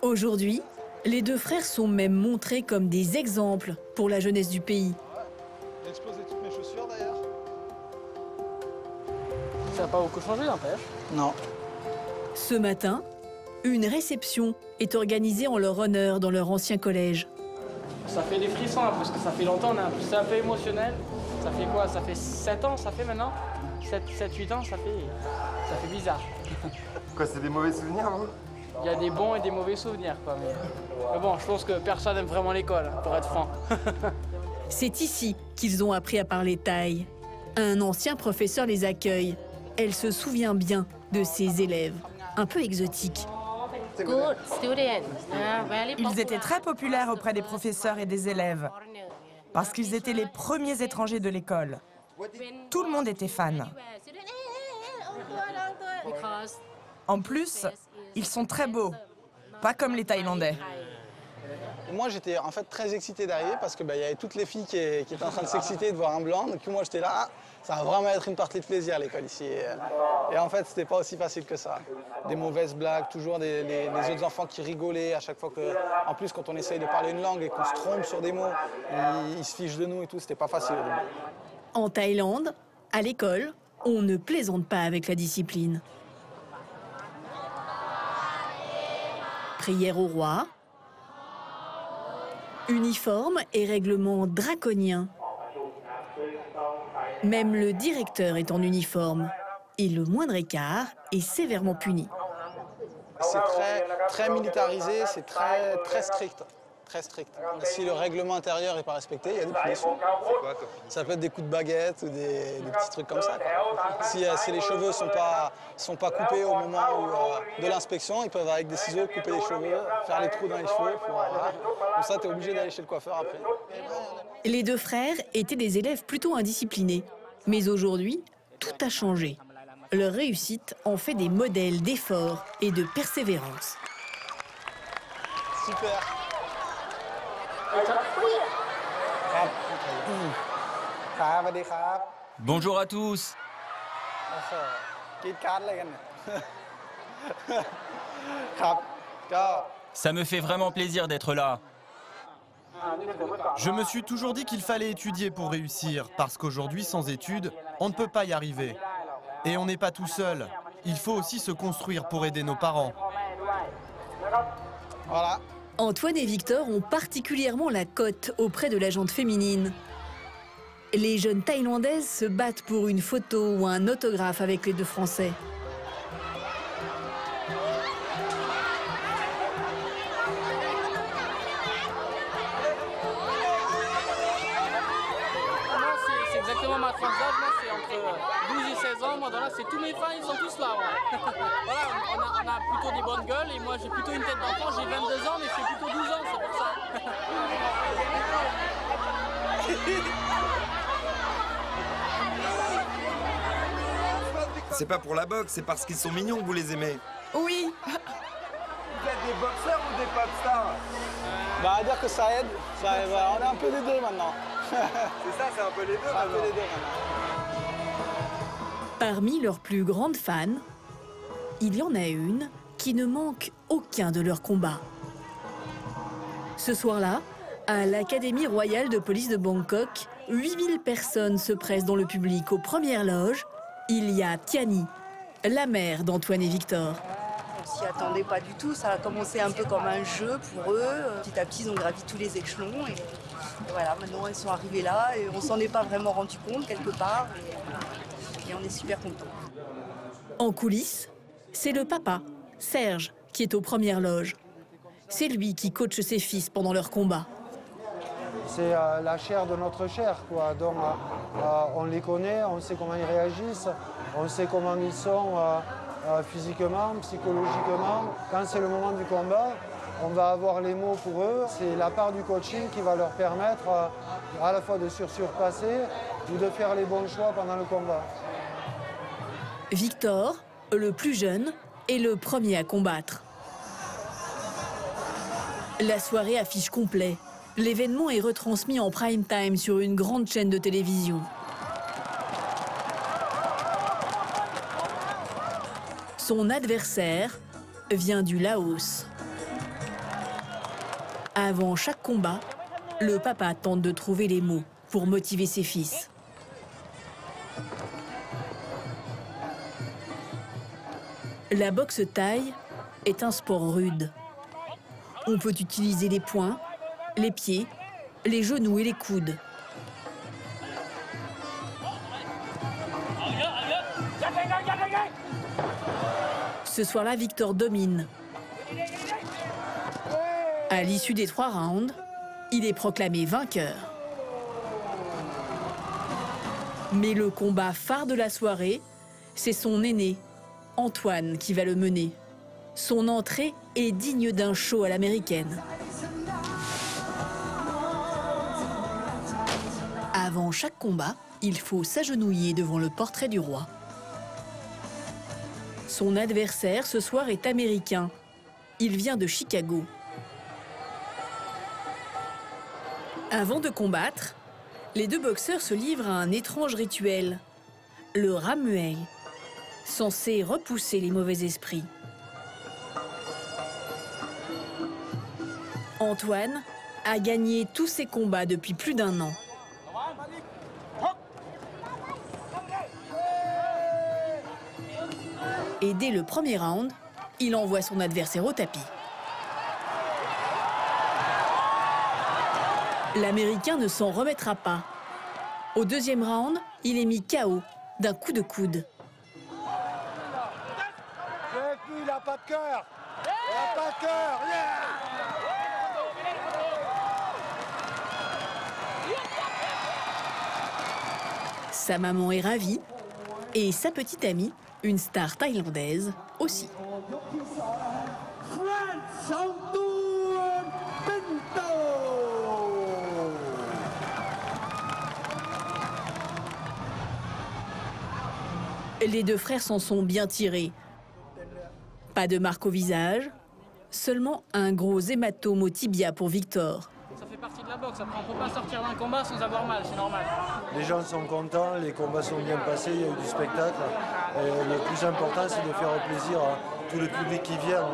Speaker 1: Aujourd'hui, les deux frères sont même montrés comme des exemples pour la jeunesse du pays.
Speaker 2: J'ai explosé toutes mes chaussures d'ailleurs.
Speaker 12: Ça n'a pas beaucoup changé, n'empêche.
Speaker 2: Non.
Speaker 1: Ce matin, une réception est organisée en leur honneur dans leur ancien collège.
Speaker 12: Ça fait des frissons, hein, parce que ça fait longtemps, c'est un peu émotionnel. Ça fait quoi? Ça fait 7 ans, ça fait maintenant 7-8 ans, ça fait bizarre.
Speaker 14: Quoi, c'est des mauvais souvenirs, vous?
Speaker 12: Il y a des bons et des mauvais souvenirs, quoi. Mais bon, je pense que personne n'aime vraiment l'école, pour être franc.
Speaker 1: C'est ici qu'ils ont appris à parler thaï. Un ancien professeur les accueille. Elle se souvient bien de ses élèves, un peu exotiques.
Speaker 6: Ils étaient très populaires auprès des professeurs et des élèves, parce qu'ils étaient les premiers étrangers de l'école. Tout le monde était fan. En plus, ils sont très beaux. pas comme les Thaïlandais.
Speaker 2: Moi, j'étais en fait très excité d'arriver parce qu'il y avait toutes les filles qui étaient en train de s'exciter de voir un blanc. Donc moi, j'étais là, ah, ça va vraiment être une partie de plaisir l'école ici. Et en fait, c'était pas aussi facile que ça. Des mauvaises blagues, toujours les autres enfants qui rigolaient à chaque fois que... En plus, quand on essaye de parler une langue et qu'on se trompe sur des mots, ils se fichent de nous et tout, c'était pas facile au début.
Speaker 1: En Thaïlande, à l'école, on ne plaisante pas avec la discipline. Prière au roi, uniforme et règlements draconiens. Même le directeur est en uniforme et le moindre écart est sévèrement puni.
Speaker 2: C'est très militarisé, c'est très strict. Très strict. Si le règlement intérieur n'est pas respecté, il y a des punitions. Ça peut être des coups de baguette ou des petits trucs comme ça, quoi. Si les cheveux sont pas coupés au moment de l'inspection, ils peuvent avec des ciseaux couper les cheveux, faire les trous dans les cheveux. Comme ça, tu es obligé d'aller chez le coiffeur après.
Speaker 1: Les deux frères étaient des élèves plutôt indisciplinés. Mais aujourd'hui, tout a changé. Leur réussite en fait des modèles d'effort et de persévérance.
Speaker 2: Super.
Speaker 22: Bonjour à tous. Ça me fait vraiment plaisir d'être là.
Speaker 11: Je me suis toujours dit qu'il fallait étudier pour réussir, parce qu'aujourd'hui, sans études, on ne peut pas y arriver. Et on n'est pas tout seul. Il faut aussi se construire pour aider nos parents.
Speaker 2: Voilà.
Speaker 1: Antoine et Victor ont particulièrement la cote auprès de la gente féminine. Les jeunes Thaïlandaises se battent pour une photo ou un autographe avec les deux Français.
Speaker 12: C'est exactement ma tranche d'âge, moi c'est entre 12 et 16 ans, moi dans là c'est tous mes fans, ils sont tous là. Ouais. Voilà, on a plutôt des bonnes gueules et moi j'ai plutôt une tête d'enfant, j'ai 22 ans mais je fais plutôt 12 ans, c'est pour ça.
Speaker 16: C'est pas pour la boxe, c'est parce qu'ils sont mignons que vous les aimez.
Speaker 6: Oui.
Speaker 14: Vous êtes des boxeurs ou des pop stars?
Speaker 2: Bah, à dire que ça aide. Voilà, on est un peu des deux maintenant.
Speaker 14: C'est ça, c'est un peu les deux maintenant.
Speaker 1: Parmi leurs plus grandes fans, il y en a une qui ne manque aucun de leurs combats. Ce soir-là, à l'Académie royale de police de Bangkok, 8000 personnes se pressent dans le public. Aux premières loges, il y a Tiani, la mère d'Antoine et Victor.
Speaker 13: On s'y attendait pas du tout, ça a commencé un peu comme un jeu pour eux. Petit à petit, ils ont gravi tous les échelons et voilà, maintenant ils sont arrivés là et on s'en est pas vraiment rendu compte quelque part et on est super contents.
Speaker 1: En coulisses, c'est le papa, Serge, qui est aux premières loges. C'est lui qui coache ses fils pendant leur combat.
Speaker 17: C'est la chair de notre chair, quoi. Donc on les connaît, on sait comment ils réagissent, on sait comment ils sont physiquement, psychologiquement. Quand c'est le moment du combat, on va avoir les mots pour eux. C'est la part du coaching qui va leur permettre à la fois de surpasser ou de faire les bons choix pendant le combat.
Speaker 1: Victor, le plus jeune, est le premier à combattre. La soirée affiche complet. L'événement est retransmis en prime time sur une grande chaîne de télévision. Son adversaire vient du Laos. Avant chaque combat, le papa tente de trouver les mots pour motiver ses fils. La boxe thaï est un sport rude. On peut utiliser les poings, les pieds, les genoux et les coudes. Ce soir-là, Victor domine. À l'issue des 3 rounds, il est proclamé vainqueur. Mais le combat phare de la soirée, c'est son aîné, Antoine, qui va le mener. Son entrée est digne d'un show à l'américaine. Avant chaque combat, il faut s'agenouiller devant le portrait du roi. Son adversaire ce soir est américain. Il vient de Chicago. Avant de combattre, les deux boxeurs se livrent à un étrange rituel, le ramuei, censé repousser les mauvais esprits. Antoine a gagné tous ses combats depuis plus d'1 an. Et dès le premier round, il envoie son adversaire au tapis. L'Américain ne s'en remettra pas. Au deuxième round, il est mis KO d'un coup de coude.
Speaker 17: Il n'a pas de cœur. Il n'a pas de cœur.
Speaker 1: Sa maman est ravie et sa petite amie, une star thaïlandaise, aussi. Les deux frères s'en sont bien tirés. Pas de marque au visage, seulement un gros hématome au tibia pour Victor.
Speaker 12: Ça fait partie de la boxe, après on ne peut pas sortir d'un combat sans avoir mal, c'est normal.
Speaker 17: Les gens sont contents, les combats sont bien passés, il y a eu du spectacle. Et le plus important, c'est de faire plaisir à tout le public qui vient.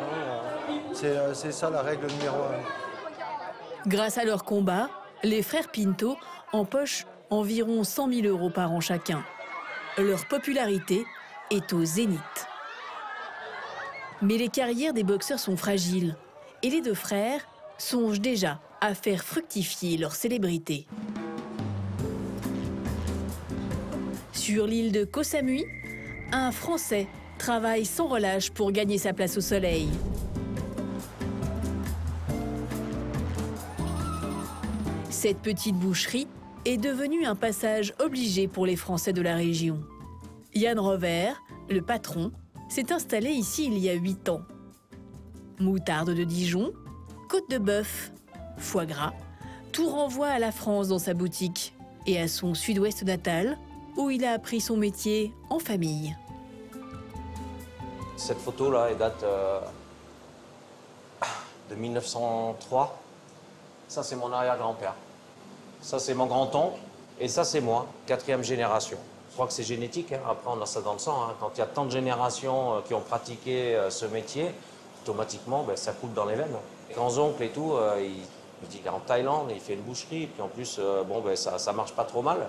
Speaker 17: C'est ça la règle numéro 1.
Speaker 1: Grâce à leur combat, les frères Pinto empochent environ 100 000 € par an chacun. Leur popularité est au zénith. Mais les carrières des boxeurs sont fragiles et les deux frères songent déjà à faire fructifier leur célébrité. Sur l'île de Koh Samui, un Français travaille sans relâche pour gagner sa place au soleil. Cette petite boucherie est devenue un passage obligé pour les Français de la région. Yann Rover, le patron, s'est installé ici il y a 8 ans. Moutarde de Dijon, côte de bœuf, foie gras, tout renvoie à la France dans sa boutique et à son sud-ouest natal, où il a appris son métier en famille.
Speaker 9: Cette photo-là, elle date de 1903. Ça, c'est mon arrière-grand-père. Ça, c'est mon grand-oncle. Et ça, c'est moi, 4e génération. Je crois que c'est génétique, hein. Après on a ça dans le sang. Hein. Quand il y a tant de générations qui ont pratiqué ce métier, automatiquement, ça coule dans les veines. Les grands-oncles et tout, il dit qu'il est en Thaïlande, il fait une boucherie, et puis en plus, ça marche pas trop mal.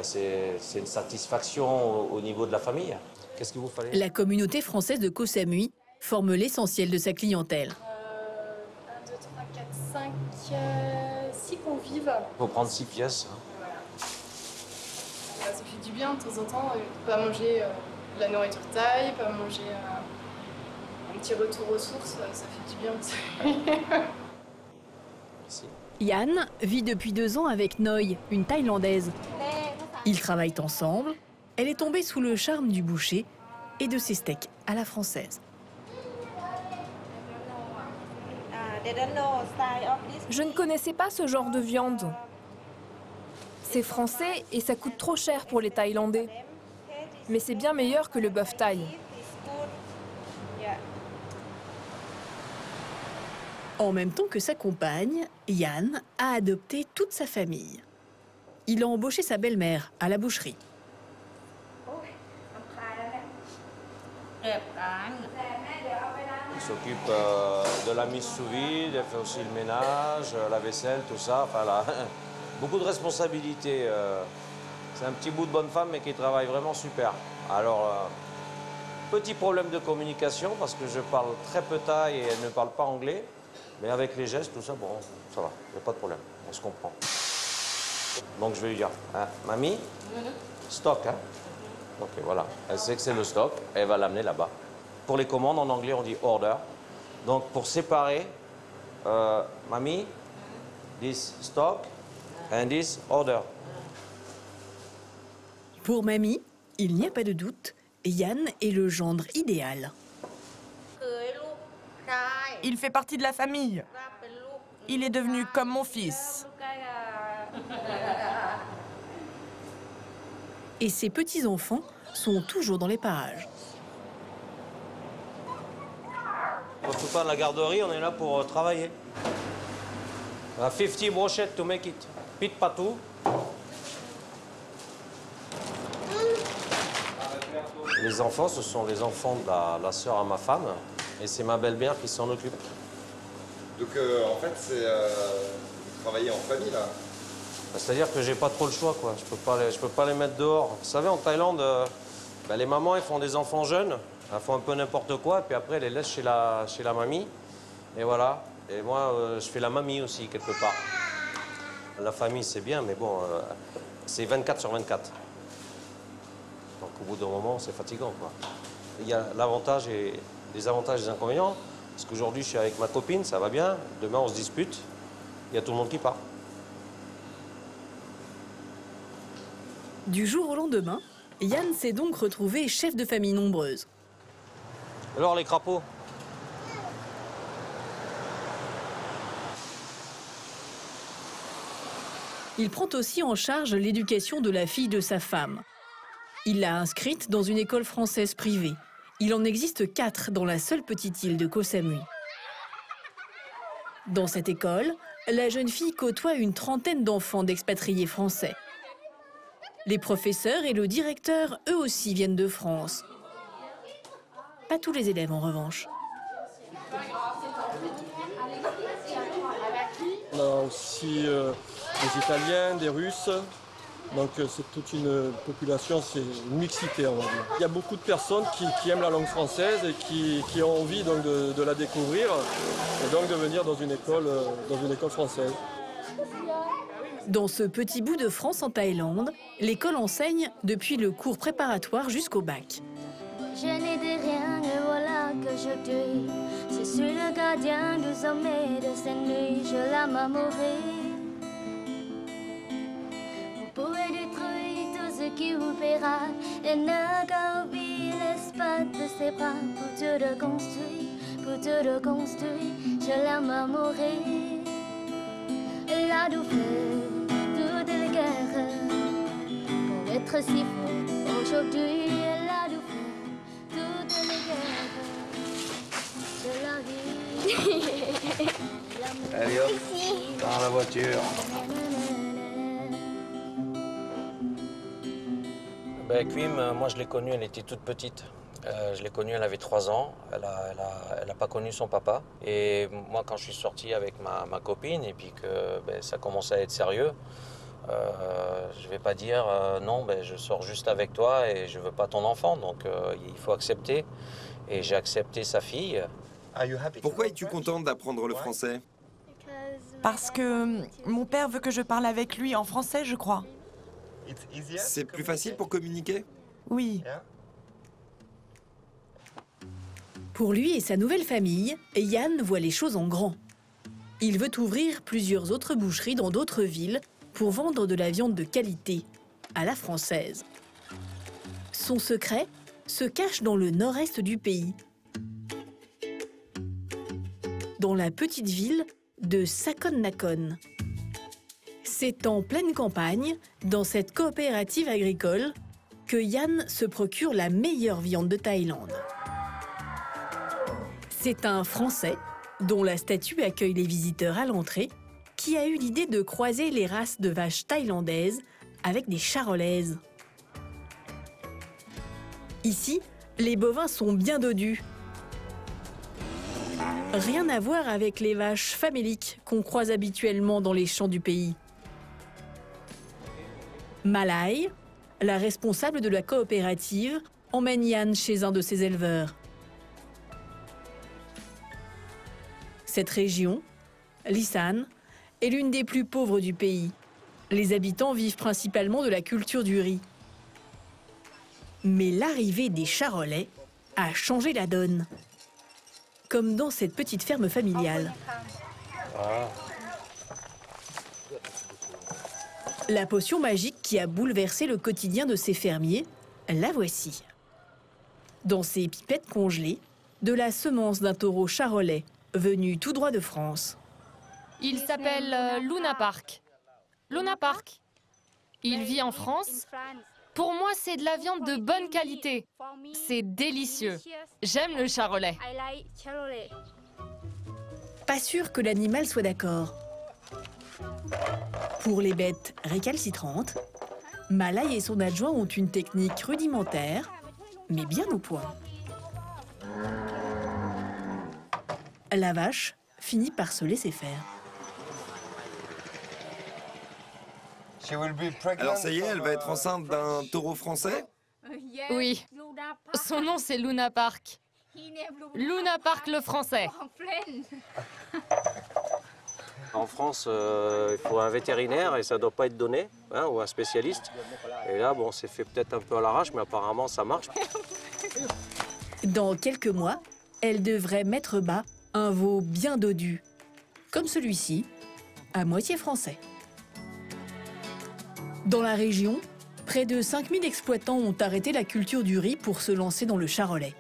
Speaker 9: C'est une satisfaction au niveau de la famille. Qu'est-ce qu'il vous fallait?
Speaker 1: La communauté française de Koh Samui forme l'essentiel de sa clientèle.
Speaker 20: 1, 2, 3, 4, 5, 6 convives.
Speaker 9: Il faut prendre 6 pièces.
Speaker 20: Ça fait du bien de temps en temps, pas manger de la nourriture thaï, pas manger un petit retour aux sources, ça fait du bien aussi.
Speaker 1: Yann vit depuis 2 ans avec Noi, une Thaïlandaise. Ils travaillent ensemble. Elle est tombée sous le charme du boucher et de ses steaks à la française.
Speaker 4: Je ne connaissais pas ce genre de viande. C'est français et ça coûte trop cher pour les Thaïlandais. Mais c'est bien meilleur que le bœuf thaï.
Speaker 1: En même temps que sa compagne, Yann a adopté toute sa famille. Il a embauché sa belle-mère à la boucherie.
Speaker 9: Il s'occupe de la mise sous vide, elle fait aussi le ménage, la vaisselle, tout ça. Enfin, là, beaucoup de responsabilités. C'est un petit bout de bonne femme, mais qui travaille vraiment super. Alors, petit problème de communication, parce que je parle très peu thaï et elle ne parle pas anglais. Mais avec les gestes, tout ça, bon, ça va, il n'y a pas de problème, on se comprend. Donc je vais lui dire, hein, mamie, stock, hein. Ok, voilà, elle sait que c'est le stock, elle va l'amener là-bas. Pour les commandes, en anglais, on dit order. Donc pour séparer, mamie, this stock and this order.
Speaker 1: Pour mamie, il n'y a pas de doute, Yann est le gendre idéal.
Speaker 6: Il fait partie de la famille. Il est devenu comme mon fils.
Speaker 1: Et ses petits-enfants sont toujours dans les parages.
Speaker 9: On ne peut pas à la garderie, on est là pour travailler. 50 brochettes to make it. Pit patou. Les enfants, ce sont les enfants de la sœur à ma femme. Et c'est ma belle-mère qui s'en occupe.
Speaker 16: Donc en fait, c'est travailler en famille là.
Speaker 9: C'est-à-dire que j'ai pas trop le choix, quoi. Je peux pas les mettre dehors. Vous savez, en Thaïlande, les mamans, elles font des enfants jeunes. Elles font un peu n'importe quoi, et puis après, elles les laissent chez la mamie. Et voilà. Et moi, je fais la mamie aussi, quelque part. La famille, c'est bien, mais bon, c'est 24 sur 24. Donc au bout d'un moment, c'est fatigant, quoi. Il y a l'avantage et les avantages et les inconvénients. Parce qu'aujourd'hui, je suis avec ma copine, ça va bien. Demain, on se dispute. Il y a tout le monde qui part.
Speaker 1: Du jour au lendemain, Yann s'est donc retrouvé chef de famille nombreuse.
Speaker 9: Alors, les crapauds?
Speaker 1: Il prend aussi en charge l'éducation de la fille de sa femme. Il l'a inscrite dans une école française privée. Il en existe 4 dans la seule petite île de Koh Samui. Dans cette école, la jeune fille côtoie une trentaine d'enfants d'expatriés français. Les professeurs et le directeur, eux aussi, viennent de France. Pas tous les élèves, en revanche.
Speaker 18: On a aussi des Italiens, des Russes. Donc c'est toute une population, c'est une mixité, on va dire. Il y a beaucoup de personnes qui aiment la langue française et qui ont envie donc, de la découvrir et donc de venir dans une école française.
Speaker 1: Dans ce petit bout de France en Thaïlande, l'école enseigne depuis le cours préparatoire jusqu'au bac.
Speaker 21: Je n'ai de rien et voilà que je tue. Je suis le gardien du sommet de cette nuit, je l'aime à mourir. Vous pouvez détruire tout ce qui vous plaira et ne qu'oublier l'espace de ses bras pour te reconstruire, je l'aime à mourir. La douleur, toutes les guerres, pour être si fort aujourd'hui. La douleur, toutes les guerres, je la vis.
Speaker 9: Allez hop, dans la voiture. Quim, moi je l'ai connue, elle était toute petite. Je l'ai connue, elle avait 3 ans. Elle a pas connu son papa. Et moi, quand je suis sorti avec ma copine et puis que ça commençait à être sérieux, je vais pas dire non, je sors juste avec toi et je veux pas ton enfant. Donc il faut accepter. Et j'ai accepté sa fille.
Speaker 16: Pourquoi es-tu contente d'apprendre le français?
Speaker 6: Parce que mon père veut que je parle avec lui en français, je crois.
Speaker 16: C'est plus facile pour communiquer?
Speaker 6: Oui.
Speaker 1: Pour lui et sa nouvelle famille, Yann voit les choses en grand. Il veut ouvrir plusieurs autres boucheries dans d'autres villes pour vendre de la viande de qualité, à la française. Son secret se cache dans le nord-est du pays, dans la petite ville de Sakon Nakhon. C'est en pleine campagne, dans cette coopérative agricole, que Yann se procure la meilleure viande de Thaïlande. C'est un Français, dont la statue accueille les visiteurs à l'entrée, qui a eu l'idée de croiser les races de vaches thaïlandaises avec des charolaises. Ici, les bovins sont bien dodus. Rien à voir avec les vaches faméliques qu'on croise habituellement dans les champs du pays. Malai, la responsable de la coopérative, emmène Yann chez un de ses éleveurs. Cette région, l'Isan, est l'une des plus pauvres du pays. Les habitants vivent principalement de la culture du riz. Mais l'arrivée des charolais a changé la donne. Comme dans cette petite ferme familiale. La potion magique qui a bouleversé le quotidien de ces fermiers, la voici. Dans ces pipettes congelées, de la semence d'un taureau charolais, venu tout droit de France.
Speaker 15: Il s'appelle Luna Park. Luna Park. Il vit en France Pour moi, c'est de la viande de bonne qualité. C'est délicieux. J'aime le charolais.
Speaker 1: Pas sûr que l'animal soit d'accord. Pour les bêtes récalcitrantes, Malay et son adjoint ont une technique rudimentaire, mais bien au point. La vache finit par se laisser faire.
Speaker 16: Alors ça y est, elle va être enceinte d'un taureau français?
Speaker 15: Oui. Son nom, c'est Luna Park. Luna Park le français.
Speaker 9: En France, il faut un vétérinaire et ça ne doit pas être donné, hein, ou un spécialiste. Et là, bon, c'est fait peut-être un peu à l'arrache, mais apparemment, ça marche.
Speaker 1: Dans quelques mois, elle devrait mettre bas un veau bien dodu, comme celui-ci, à moitié français. Dans la région, près de 5000 exploitants ont arrêté la culture du riz pour se lancer dans le charolais.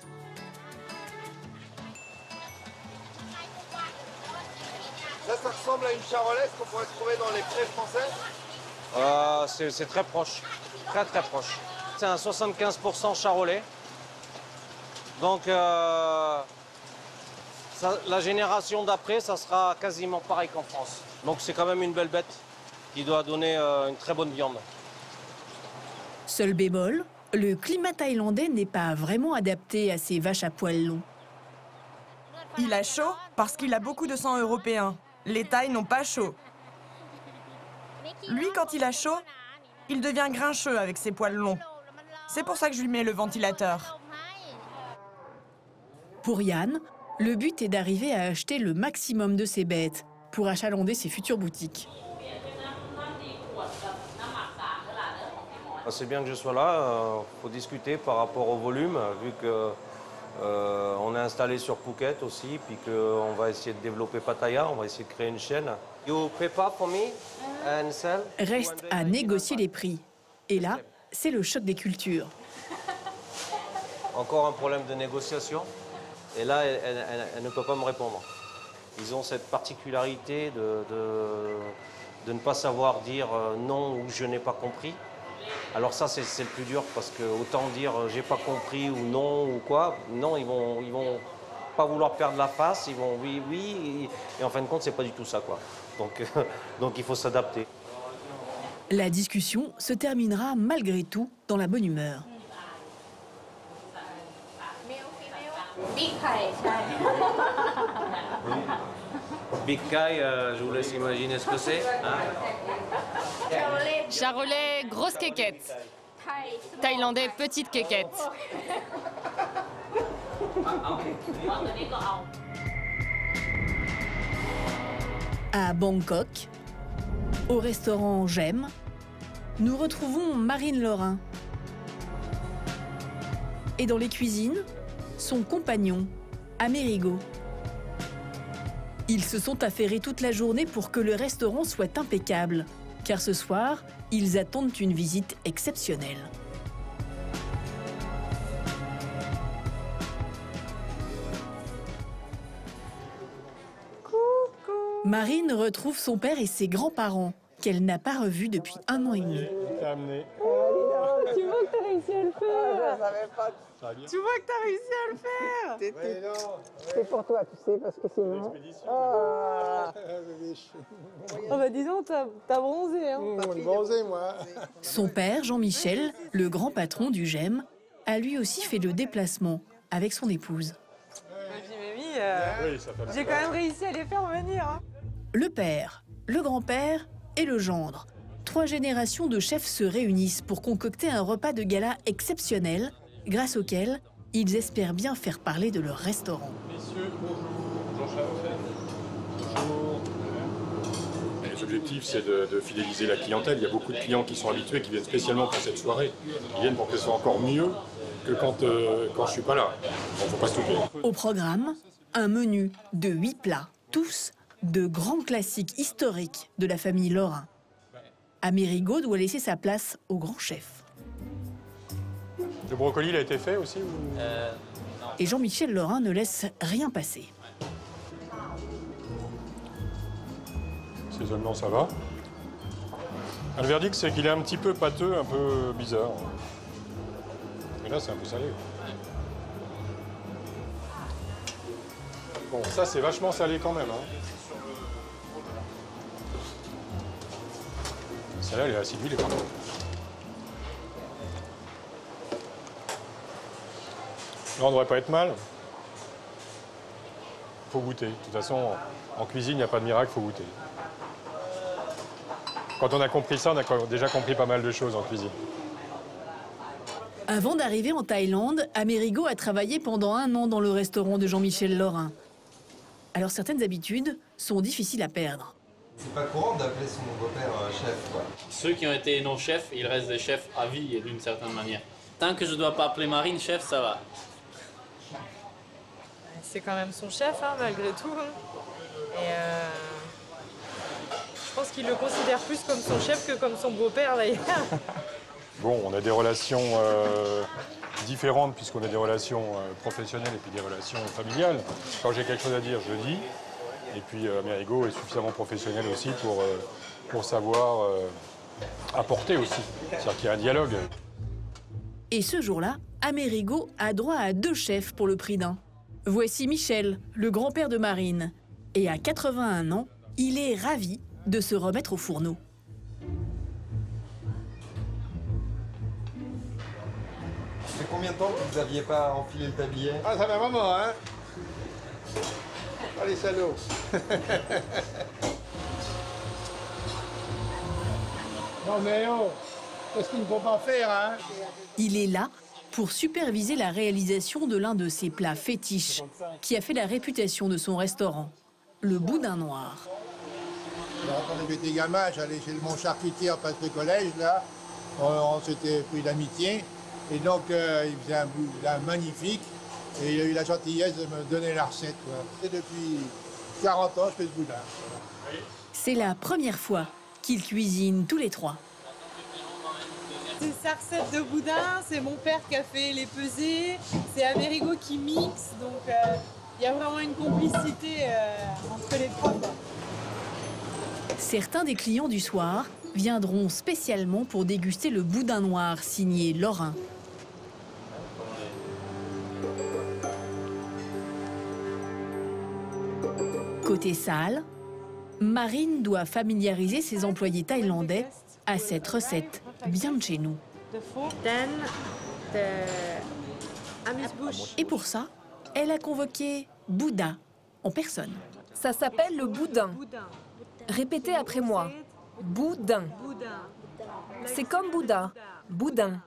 Speaker 14: Là, ça ressemble à une charolaise qu'on pourrait trouver dans les prés français?
Speaker 9: C'est très proche, très très proche. C'est un 75% charolais. Donc la génération d'après, ça sera quasiment pareil qu'en France. Donc c'est quand même une belle bête qui doit donner une très bonne viande.
Speaker 1: Seul bémol, le climat thaïlandais n'est pas vraiment adapté à ces vaches à poils longs.
Speaker 6: Il a chaud parce qu'il a beaucoup de sang européen. Les Thaïs n'ont pas chaud. Lui, quand il a chaud, il devient grincheux avec ses poils longs. C'est pour ça que je lui mets le ventilateur.
Speaker 1: Pour Yann, le but est d'arriver à acheter le maximum de ces bêtes pour achalander ses futures boutiques.
Speaker 9: C'est bien que je sois là, faut discuter par rapport au volume, vu que on est installé sur Phuket aussi, puis qu'on va essayer de développer Pattaya, on va essayer de créer une chaîne. You prepare for me and sell?
Speaker 1: Reste à négocier les prix. Et là, c'est le choc des cultures.
Speaker 9: Encore un problème de négociation. Et là, elle ne peut pas me répondre. Ils ont cette particularité de ne pas savoir dire non ou je n'ai pas compris. Alors ça, c'est le plus dur parce que autant dire j'ai pas compris ou non ou quoi, non, ils vont pas vouloir perdre la face, ils vont oui, oui, et en fin de compte, c'est pas du tout ça, quoi. Donc il faut s'adapter.
Speaker 1: La discussion se terminera malgré tout dans la bonne humeur.
Speaker 9: Big Kai, je vous laisse imaginer ce que c'est. Hein?
Speaker 15: Charolais, grosse quéquette. Thaïlandais, petite quéquette.
Speaker 1: À Bangkok, au restaurant J'aime, nous retrouvons Marine Lorrain. Et dans les cuisines, son compagnon, Amerigo. Ils se sont affairés toute la journée pour que le restaurant soit impeccable, car ce soir, ils attendent une visite exceptionnelle. Marine retrouve son père et ses grands-parents, qu'elle n'a pas revus depuis 1 an et demi.
Speaker 7: Tu vois que t'as réussi à le faire.
Speaker 5: Tu vois que t'as réussi à le faire.
Speaker 7: C'est pour toi, tu sais, parce que sinon... Ah bah dis donc, t'as bronzé, hein.
Speaker 5: Bronzé, moi.
Speaker 1: Son père, Jean-Michel, le grand patron du GEM, a lui aussi fait le déplacement avec son épouse.
Speaker 7: J'ai quand même réussi à les faire venir. Hein.
Speaker 1: Le père, le grand-père et le gendre. 3 générations de chefs se réunissent pour concocter un repas de gala exceptionnel, grâce auquel ils espèrent bien faire parler de leur restaurant.
Speaker 8: Messieurs, bonjour. Bonjour. L'objectif, c'est de fidéliser la clientèle. Il y a beaucoup de clients qui sont habitués, qui viennent spécialement pour cette soirée. Ils viennent pour que ce soit encore mieux que quand je suis pas là. Il ne faut pas se louper.
Speaker 1: Au programme, un menu de 8 plats, tous de grands classiques historiques de la famille Lorrain. Amerigo doit laisser sa place au grand chef.
Speaker 8: Le brocoli, il a été fait aussi ou...
Speaker 1: Et Jean-Michel Lorrain ne laisse rien passer.
Speaker 8: Saisonnement, ça va. Le verdict, c'est qu'il est un petit peu pâteux, un peu bizarre. Mais là, c'est un peu salé. Bon, ça, c'est vachement salé quand même. Celle-là, elle est acidulée, par contre. Là, on devrait pas être mal. Faut goûter. De toute façon, en cuisine, il n'y a pas de miracle, faut goûter. Quand on a compris ça, on a déjà compris pas mal de choses en cuisine.
Speaker 1: Avant d'arriver en Thaïlande, Amerigo a travaillé pendant 1 an dans le restaurant de Jean-Michel Laurin. Alors certaines habitudes sont difficiles à perdre.
Speaker 14: C'est pas courant d'appeler son beau-père chef, quoi.
Speaker 10: Ceux qui ont été non-chefs, ils restent des chefs à vie d'une certaine manière. Tant que je dois pas appeler Marine chef, ça va.
Speaker 7: C'est quand même son chef, hein, malgré tout. Et je pense qu'il le considère plus comme son chef que comme son beau-père, d'ailleurs.
Speaker 8: Bon, on a des relations différentes puisqu'on a des relations professionnelles et puis des relations familiales. Quand j'ai quelque chose à dire, je le dis. Et puis Amerigo est suffisamment professionnel aussi pour savoir apporter aussi. C'est-à-dire qu'il y a un dialogue.
Speaker 1: Et ce jour-là, Amerigo a droit à 2 chefs pour le prix d'un. Voici Michel, le grand-père de Marine. Et à 81 ans, il est ravi de se remettre au fourneau.
Speaker 14: Ça fait combien de temps que vous n'aviez pas enfilé le tablier?
Speaker 2: Ah, ça fait un moment, hein. Oh, les salauds. Non mais oh, qu'est-ce qu'il ne faut pas faire, hein?
Speaker 1: Il est là pour superviser la réalisation de l'un de ses plats fétiches, qui a fait la réputation de son restaurant, le boudin noir.
Speaker 19: Alors, quand j'étais gamin, j'allais chez mon charcutier en face de collège, là. On s'était pris d'amitié. Et donc, il faisait un boudin magnifique. Et il a eu la gentillesse de me donner la recette, quoi. Et depuis 40 ans, je fais ce boudin.
Speaker 1: C'est la première fois qu'ils cuisinent tous les 3.
Speaker 7: C'est sa recette de boudin, c'est mon père qui a fait les pesées, c'est Amerigo qui mixe, donc il y a vraiment une complicité entre les 3.
Speaker 1: Certains des clients du soir viendront spécialement pour déguster le boudin noir signé Laurin. Côté salle, Marine doit familiariser ses employés thaïlandais à cette recette bien de chez nous. Et pour ça, elle a convoqué Bouddha en personne.
Speaker 4: Ça s'appelle le boudin. Répétez après moi. Boudin. C'est comme Bouddha. Boudin.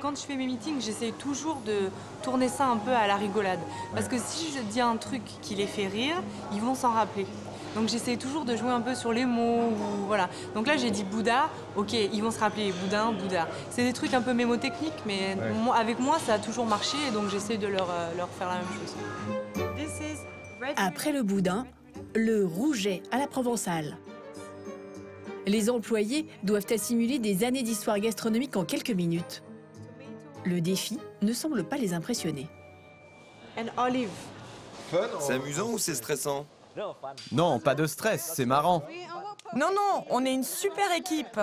Speaker 7: Quand je fais mes meetings, j'essaie toujours de tourner ça un peu à la rigolade. Parce que si je dis un truc qui les fait rire, ils vont s'en rappeler. Donc j'essaie toujours de jouer un peu sur les mots, ou voilà. Donc là j'ai dit Bouddha, ok, ils vont se rappeler boudin, Bouddha. C'est des trucs un peu mémotechniques, mais avec moi ça a toujours marché, et donc j'essaie de leur faire la même chose.
Speaker 1: Après le boudin, le rouget à la provençale. Les employés doivent assimiler des années d'histoire gastronomique en quelques minutes. Le défi ne semble pas les impressionner.
Speaker 16: C'est amusant ou c'est stressant?
Speaker 11: Non, pas de stress, c'est marrant.
Speaker 6: Non, non, on est une super équipe.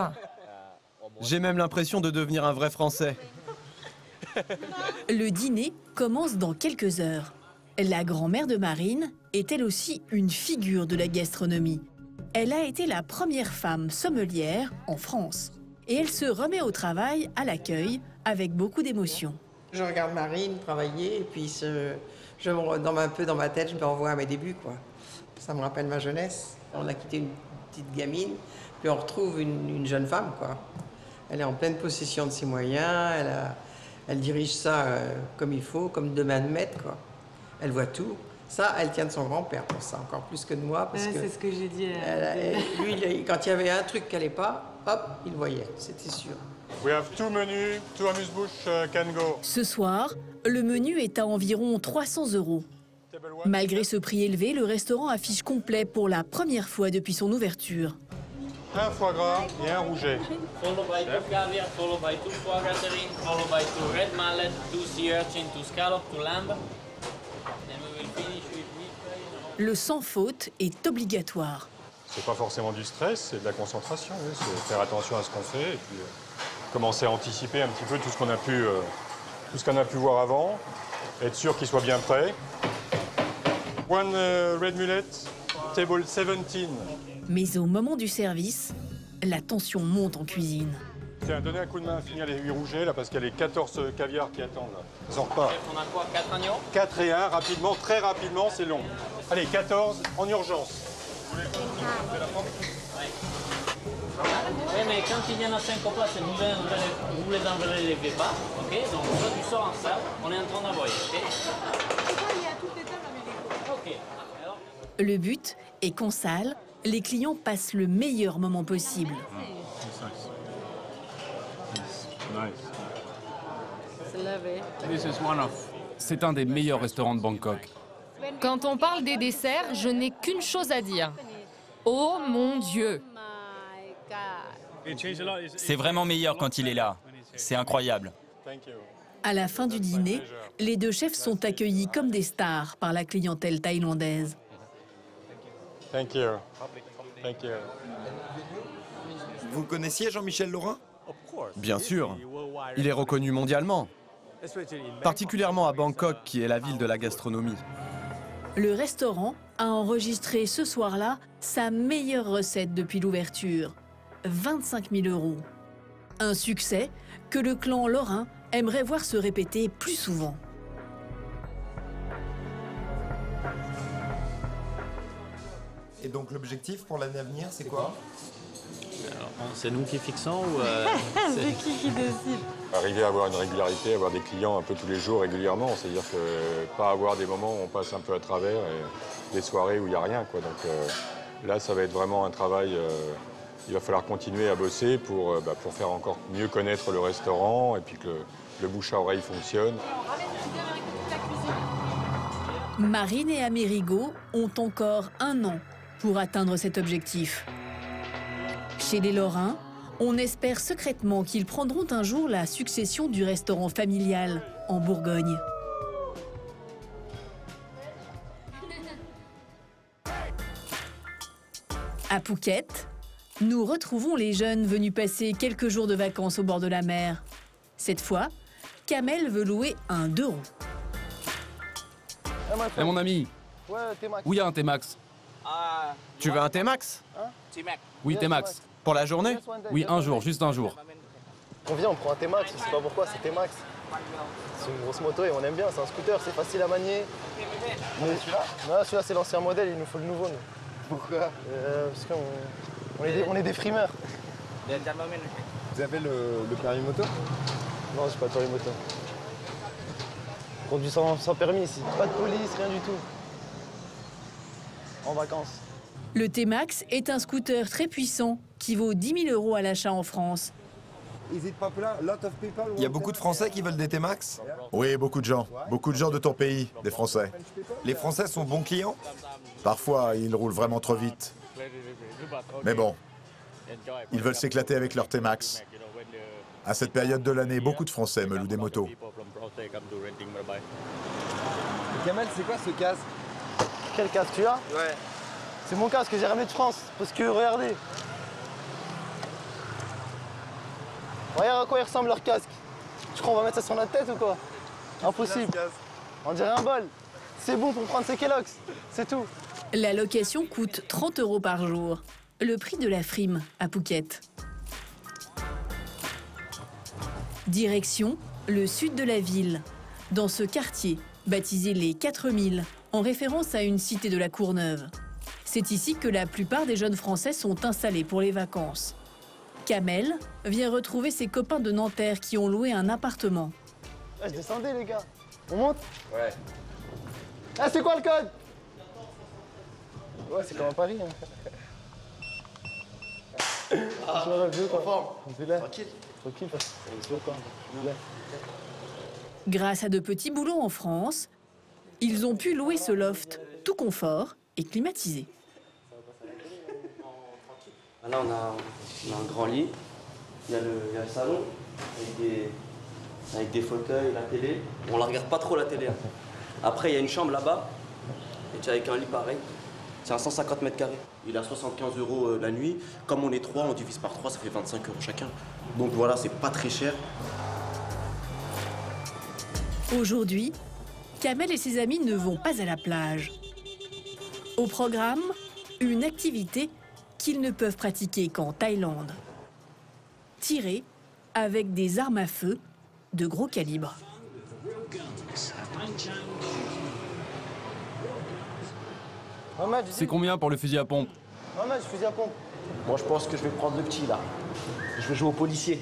Speaker 11: J'ai même l'impression de devenir un vrai Français.
Speaker 1: Le dîner commence dans quelques heures. La grand-mère de Marine est elle aussi une figure de la gastronomie. Elle a été la première femme sommelière en France. Et elle se remet au travail à l'accueil avec beaucoup d'émotion.
Speaker 23: Je regarde Marine travailler et puis un peu dans ma tête, je me renvoie à mes débuts, quoi. Ça me rappelle ma jeunesse. On a quitté une petite gamine, puis on retrouve une jeune femme, quoi. Elle est en pleine possession de ses moyens, elle dirige ça comme il faut, comme de main de maître, quoi. Elle voit tout. Ça, elle tient de son grand-père pour ça, encore plus que de moi.
Speaker 7: C'est ce que j'ai dit.
Speaker 23: Lui, quand il y avait un truc qui n'allait pas, hop, il le voyait, c'était sûr.
Speaker 8: We have 2 menus, 2 amuse-bouches can go.
Speaker 1: Ce soir, le menu est à environ 300 €. Malgré ce prix élevé, le restaurant affiche complet pour la première fois depuis son ouverture.
Speaker 8: Un foie gras et un rouget.
Speaker 10: Followed by 2 caviar, followed by 2 foie gras terrine, followed by 2 red mallet, 2 sea urchin, 2 scallop, 2 lamb. Then we will finish with meat.
Speaker 1: Le sans faute est obligatoire.
Speaker 8: C'est pas forcément du stress, c'est de la concentration. Oui. C'est faire attention à ce qu'on fait et puis commencer à anticiper un petit peu tout ce qu'on a pu voir avant, être sûr qu'il soit bien prêt. One red mullet, table 17.
Speaker 1: Mais au moment du service, la tension monte en cuisine.
Speaker 8: Tiens, donnez un coup de main à finir les 8 rougets, là, parce qu'il y a les 14 caviars qui attendent. Là. Ils en repartent.
Speaker 10: On a quoi, 4 agneaux?
Speaker 8: 4 et 1, rapidement, très rapidement, c'est long. Allez, 14, en urgence.
Speaker 10: Oui, mais quand ils viennent à 5 places, vous les enlevez pas, ok? Donc toi, tu sors en salle, on est en train d'envoyer, ok? Ok.
Speaker 1: Le but est qu'en salle, les clients passent le meilleur moment possible.
Speaker 3: C'est un des meilleurs restaurants de Bangkok.
Speaker 15: Quand on parle des desserts, je n'ai qu'une chose à dire. Oh mon Dieu!
Speaker 13: C'est vraiment meilleur quand il est là. C'est incroyable.
Speaker 1: À la fin du dîner, les deux chefs sont accueillis comme des stars par la clientèle thaïlandaise.
Speaker 8: Thank you. Thank you.
Speaker 16: Vous connaissiez Jean-Michel Laurin?
Speaker 11: Bien sûr. Il est reconnu mondialement, particulièrement à Bangkok, qui est la ville de la gastronomie.
Speaker 1: Le restaurant a enregistré ce soir-là sa meilleure recette depuis l'ouverture, 25 000 €. Un succès que le clan Laurin aimerait voir se répéter plus souvent.
Speaker 16: Et donc l'objectif pour l'année à venir, c'est quoi?
Speaker 10: C'est nous qui fixons ou
Speaker 7: c'est qui décide?
Speaker 8: Arriver à avoir une régularité, avoir des clients un peu tous les jours régulièrement, c'est-à-dire que pas avoir des moments où on passe un peu à travers et des soirées où il n'y a rien, quoi. Donc là, ça va être vraiment un travail. Il va falloir continuer à bosser pour faire encore mieux connaître le restaurant et puis que le bouche à oreille fonctionne.
Speaker 1: Marine et Amerigo ont encore 1 an pour atteindre cet objectif. Chez les Laurin, on espère secrètement qu'ils prendront un jour la succession du restaurant familial en Bourgogne. À Phuket, nous retrouvons les jeunes venus passer quelques jours de vacances au bord de la mer. Cette fois, Kamel veut louer un 2 roues.
Speaker 3: Eh mon ami, où il y a un T-Max?
Speaker 11: Tu veux un T-Max?
Speaker 3: Oui, T-Max.
Speaker 11: Pour la journée?
Speaker 3: Oui, un jour, juste un jour.
Speaker 5: On vient, on prend un T-Max, je sais pas pourquoi, c'est T-Max. C'est une grosse moto et on aime bien, c'est un scooter, c'est facile à manier. Mais celui-là c'est l'ancien modèle, il nous faut le nouveau. Nous. Pourquoi? Parce qu'on est des frimeurs.
Speaker 16: Vous avez le permis moto?
Speaker 5: Non, j'ai pas de permis moto. Je conduis sans permis ici, pas de police, rien du tout. En vacances.
Speaker 1: Le T-Max est un scooter très puissant qui vaut 10 000 € à l'achat en France.
Speaker 16: Il y a beaucoup de Français qui veulent des T-Max?
Speaker 22: Oui, beaucoup de gens. Beaucoup de gens de ton pays, des Français.
Speaker 16: Les Français sont bons clients?
Speaker 22: Parfois, ils roulent vraiment trop vite. Mais bon, ils veulent s'éclater avec leur T-Max. À cette période de l'année, beaucoup de Français me louent des motos.
Speaker 16: Kamel, c'est quoi ce casque?
Speaker 5: Quel casque tu as?
Speaker 16: Ouais.
Speaker 5: C'est mon casque que j'ai ramené de France, parce que regardez. Regarde à quoi il ressemble leur casque. Tu crois qu'on va mettre ça sur notre tête ou quoi? Impossible. On dirait un bol. C'est bon pour prendre ses Kellogg's, c'est tout.
Speaker 1: La location coûte 30 € par jour, le prix de la frime à Phuket. Direction le sud de la ville, dans ce quartier baptisé les 4000, en référence à une cité de la Courneuve. C'est ici que la plupart des jeunes Français sont installés pour les vacances. Kamel vient retrouver ses copains de Nanterre qui ont loué un appartement.
Speaker 5: Je descendais les gars. On monte?
Speaker 16: Ouais.
Speaker 5: Ah, c'est quoi le code? Ouais, c'est comme à Paris. Hein. Je me rêve quoi. Tranquille. Tranquille.
Speaker 1: Grâce à de petits boulots en France, ils ont pu louer ce loft, tout confort et climatisé.
Speaker 24: Là, on a un grand lit, il y a le salon, avec des fauteuils, la télé. On la regarde pas trop la télé. Après, il y a une chambre là-bas, et avec un lit pareil. C'est un 150 mètres carrés. Il est à 75 € la nuit. Comme on est 3, on divise par 3, ça fait 25 € chacun. Donc voilà, c'est pas très cher.
Speaker 1: Aujourd'hui, Kamel et ses amis ne vont pas à la plage. Au programme, une activité qu'ils ne peuvent pratiquer qu'en Thaïlande. Tirer avec des armes à feu de gros calibre.
Speaker 3: C'est combien pour le fusil à pompe?
Speaker 5: Mohamed, fusil à pompe. Moi, je pense que je vais prendre le petit, là. Je vais jouer au policier.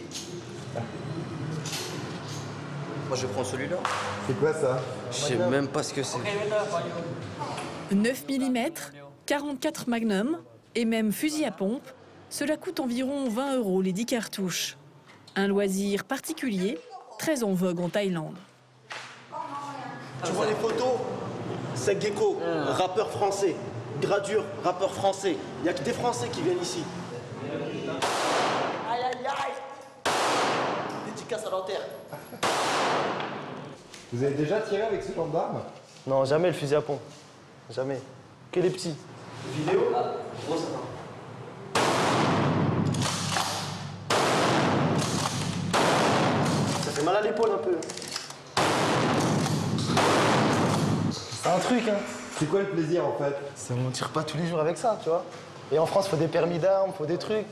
Speaker 24: Moi, je prends celui-là.
Speaker 16: C'est quoi ça?
Speaker 24: Je sais même pas ce que c'est.
Speaker 1: 9 mm, 44 Magnum et même fusil à pompe, cela coûte environ 20 € les 10 cartouches. Un loisir particulier, très en vogue en Thaïlande.
Speaker 5: Tu vois les photos? C'est Gecko, rappeur français. Gradure, rappeur français. Il n'y a que des Français qui viennent ici. Aïe, aïe, aïe! Dédicace à l'enterre.
Speaker 16: Vous avez déjà tiré avec ce genre d'arme?
Speaker 5: Non, jamais le fusil à pompe. Jamais. Que les petits.
Speaker 24: Vidéo?
Speaker 5: Ça fait mal à l'épaule un peu. C'est un truc, hein.
Speaker 16: C'est quoi le plaisir en fait?
Speaker 5: On tire pas tous les jours avec ça, tu vois. Et en France, il faut des permis d'armes, il faut des trucs.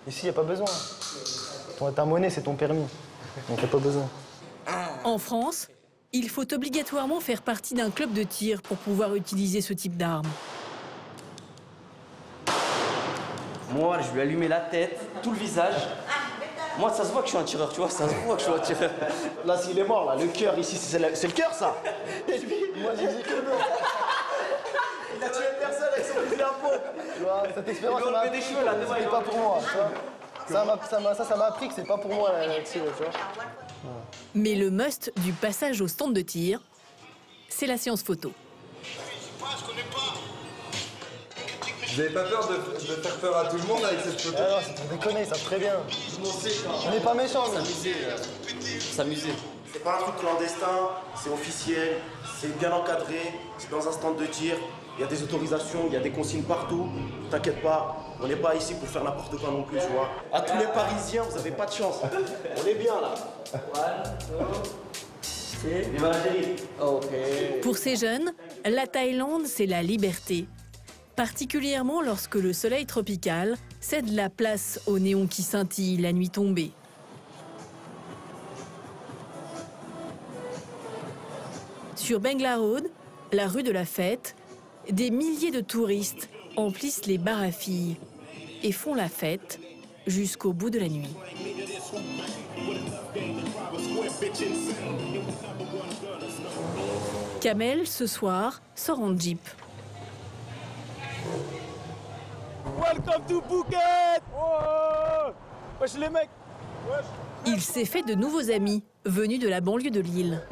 Speaker 5: Ici, il n'y a pas besoin. Ta monnaie, c'est ton permis. Donc, il n'y a pas besoin.
Speaker 1: En France, il faut obligatoirement faire partie d'un club de tir pour pouvoir utiliser ce type d'arme.
Speaker 24: Moi, je lui allumer la tête, tout le visage. Moi, ça se voit que je suis un tireur, tu vois, ça se voit que je suis un tireur.
Speaker 5: Là, s'il est mort, là, le cœur ici, c'est le cœur, ça. Et lui, moi, j'ai dit que non. Il a tué personne avec son fusil à pompe. Tu vois, cette expérience, ça m'a appris que c'était pas pour moi. Ça m'a appris que c'est pas pour moi, là-dessus, tu vois.
Speaker 1: Mais le must du passage au stand de tir, c'est la séance photo.
Speaker 16: Vous avez pas peur de faire peur à tout le monde avec cette photo?
Speaker 5: Ah non, c'est pour déconner, ils savent très bien. On n'est pas méchants, mais...
Speaker 24: S'amuser.
Speaker 5: C'est pas un truc clandestin, c'est officiel, c'est bien encadré, c'est dans un stand de tir, il y a des autorisations, il y a des consignes partout. T'inquiète pas, on n'est pas ici pour faire n'importe quoi non plus, tu vois. À tous les Parisiens, vous avez pas de chance. On est bien là. Vive l'Algérie. Ok.
Speaker 1: Pour ces jeunes, la Thaïlande, c'est la liberté. Particulièrement lorsque le soleil tropical cède la place aux néons qui scintillent la nuit tombée. Sur Bengla Road, la rue de la fête, des milliers de touristes emplissent les bars à filles et font la fête jusqu'au bout de la nuit. Kamel, ce soir, sort en jeep.
Speaker 5: Welcome to Phuket! Oh, wesh les mecs! Wesh.
Speaker 1: Il s'est fait de nouveaux amis venus de la banlieue de Lille.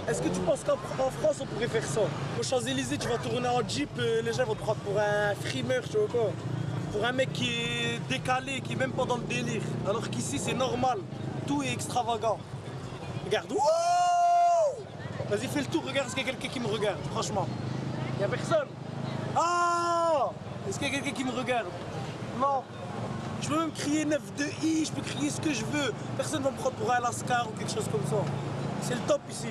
Speaker 5: Est-ce que tu penses qu'en France on pourrait faire ça? Aux Champs-Élysées, tu vas tourner en jeep, les gens vont te prendre pour un frimeur, tu vois quoi? Pour un mec qui est décalé, qui est même pas dans le délire. Alors qu'ici c'est normal, tout est extravagant. Regarde, wouh! Vas-y, fais le tour, regarde, est-ce qu'il y a quelqu'un qui me regarde, franchement? Il y a personne? Ah! Est-ce qu'il y a quelqu'un qui me regarde? Non. Je peux même crier 9 de I, je peux crier ce que je veux. Personne va me prendre pour un Lascar ou quelque chose comme ça. C'est le top ici.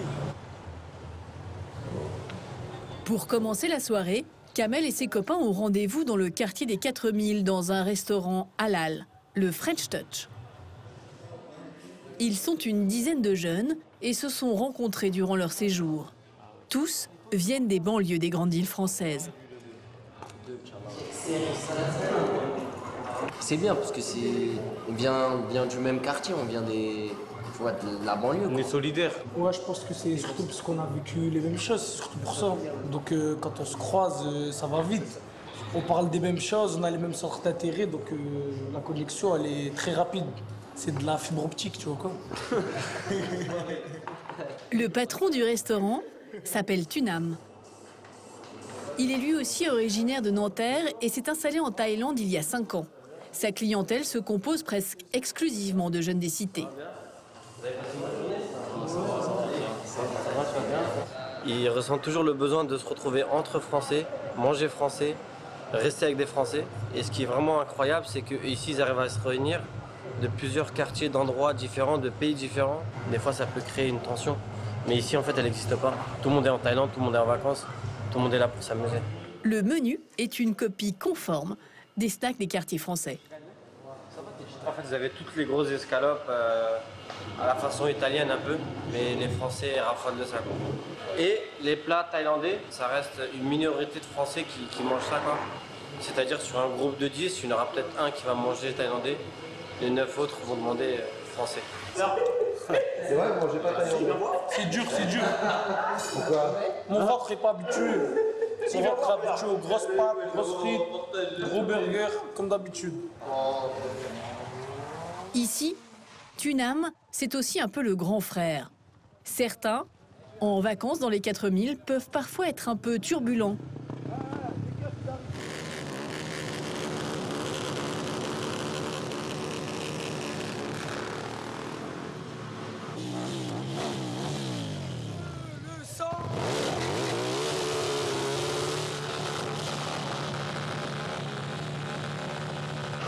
Speaker 1: Pour commencer la soirée, Kamel et ses copains ont rendez-vous dans le quartier des 4000 dans un restaurant halal, le French Touch. Ils sont une dizaine de jeunes et se sont rencontrés durant leur séjour. Tous viennent des banlieues des grandes îles françaises.
Speaker 24: C'est bien parce que on vient du même quartier, on vient de la banlieue. On est solidaires.
Speaker 2: Ouais, je pense que c'est surtout parce qu'on a vécu les mêmes choses, c'est surtout pour ça. Donc quand on se croise, ça va vite. On parle des mêmes choses, on a les mêmes sortes d'intérêts, donc la connexion, elle est très rapide. C'est de la fibre optique, tu vois quoi.
Speaker 1: Le patron du restaurant s'appelle Tunam. Il est lui aussi originaire de Nanterre et s'est installé en Thaïlande il y a 5 ans. Sa clientèle se compose presque exclusivement de jeunes des cités.
Speaker 12: Ils ressentent toujours le besoin de se retrouver entre Français, manger français, rester avec des Français. Et ce qui est vraiment incroyable, c'est qu'ici, ils arrivent à se réunir de plusieurs quartiers, d'endroits différents, de pays différents. Des fois, ça peut créer une tension. Mais ici, en fait, elle n'existe pas. Tout le monde est en Thaïlande, tout le monde est en vacances, tout le monde est là pour s'amuser.
Speaker 1: Le menu est une copie conforme des snacks des quartiers français.
Speaker 12: En fait, vous avez toutes les grosses escalopes à la façon italienne un peu, mais les Français raffolent de ça, quoi. Et les plats thaïlandais, ça reste une minorité de Français qui mangent ça, quoi. C'est-à-dire sur un groupe de 10, il y en aura peut-être un qui va manger thaïlandais, les 9 autres vont demander français.
Speaker 5: C'est vrai, vous mangez pas thaïlandais?
Speaker 2: C'est dur, c'est dur.
Speaker 5: Pourquoi?
Speaker 2: Mon ventre n'est pas habitué. Mon ventre est habitué aux grosses pâtes, grosses frites, gros burgers, comme d'habitude.
Speaker 1: Ici, Tunam, c'est aussi un peu le grand frère. Certains, en vacances dans les 4000, peuvent parfois être un peu turbulents.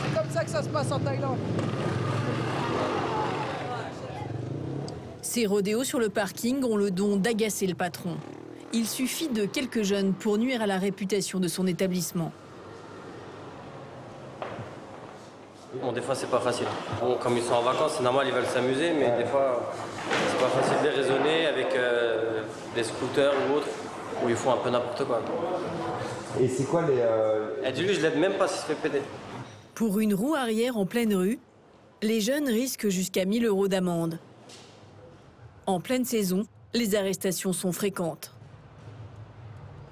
Speaker 5: C'est comme ça que ça se passe en Thaïlande.
Speaker 1: Ces rodéos sur le parking ont le don d'agacer le patron. Il suffit de quelques jeunes pour nuire à la réputation de son établissement.
Speaker 12: Bon, des fois, c'est pas facile. Bon, comme ils sont en vacances, c'est normal, ils veulent s'amuser, mais des fois, c'est pas facile de les raisonner avec des scooters ou autres, où ils font un peu n'importe quoi.
Speaker 5: Et c'est quoi les...
Speaker 12: Et dis-lui, je l'aide même pas s'il se fait péter.
Speaker 1: Pour une roue arrière en pleine rue, les jeunes risquent jusqu'à 1 000 € d'amende. En pleine saison, les arrestations sont fréquentes.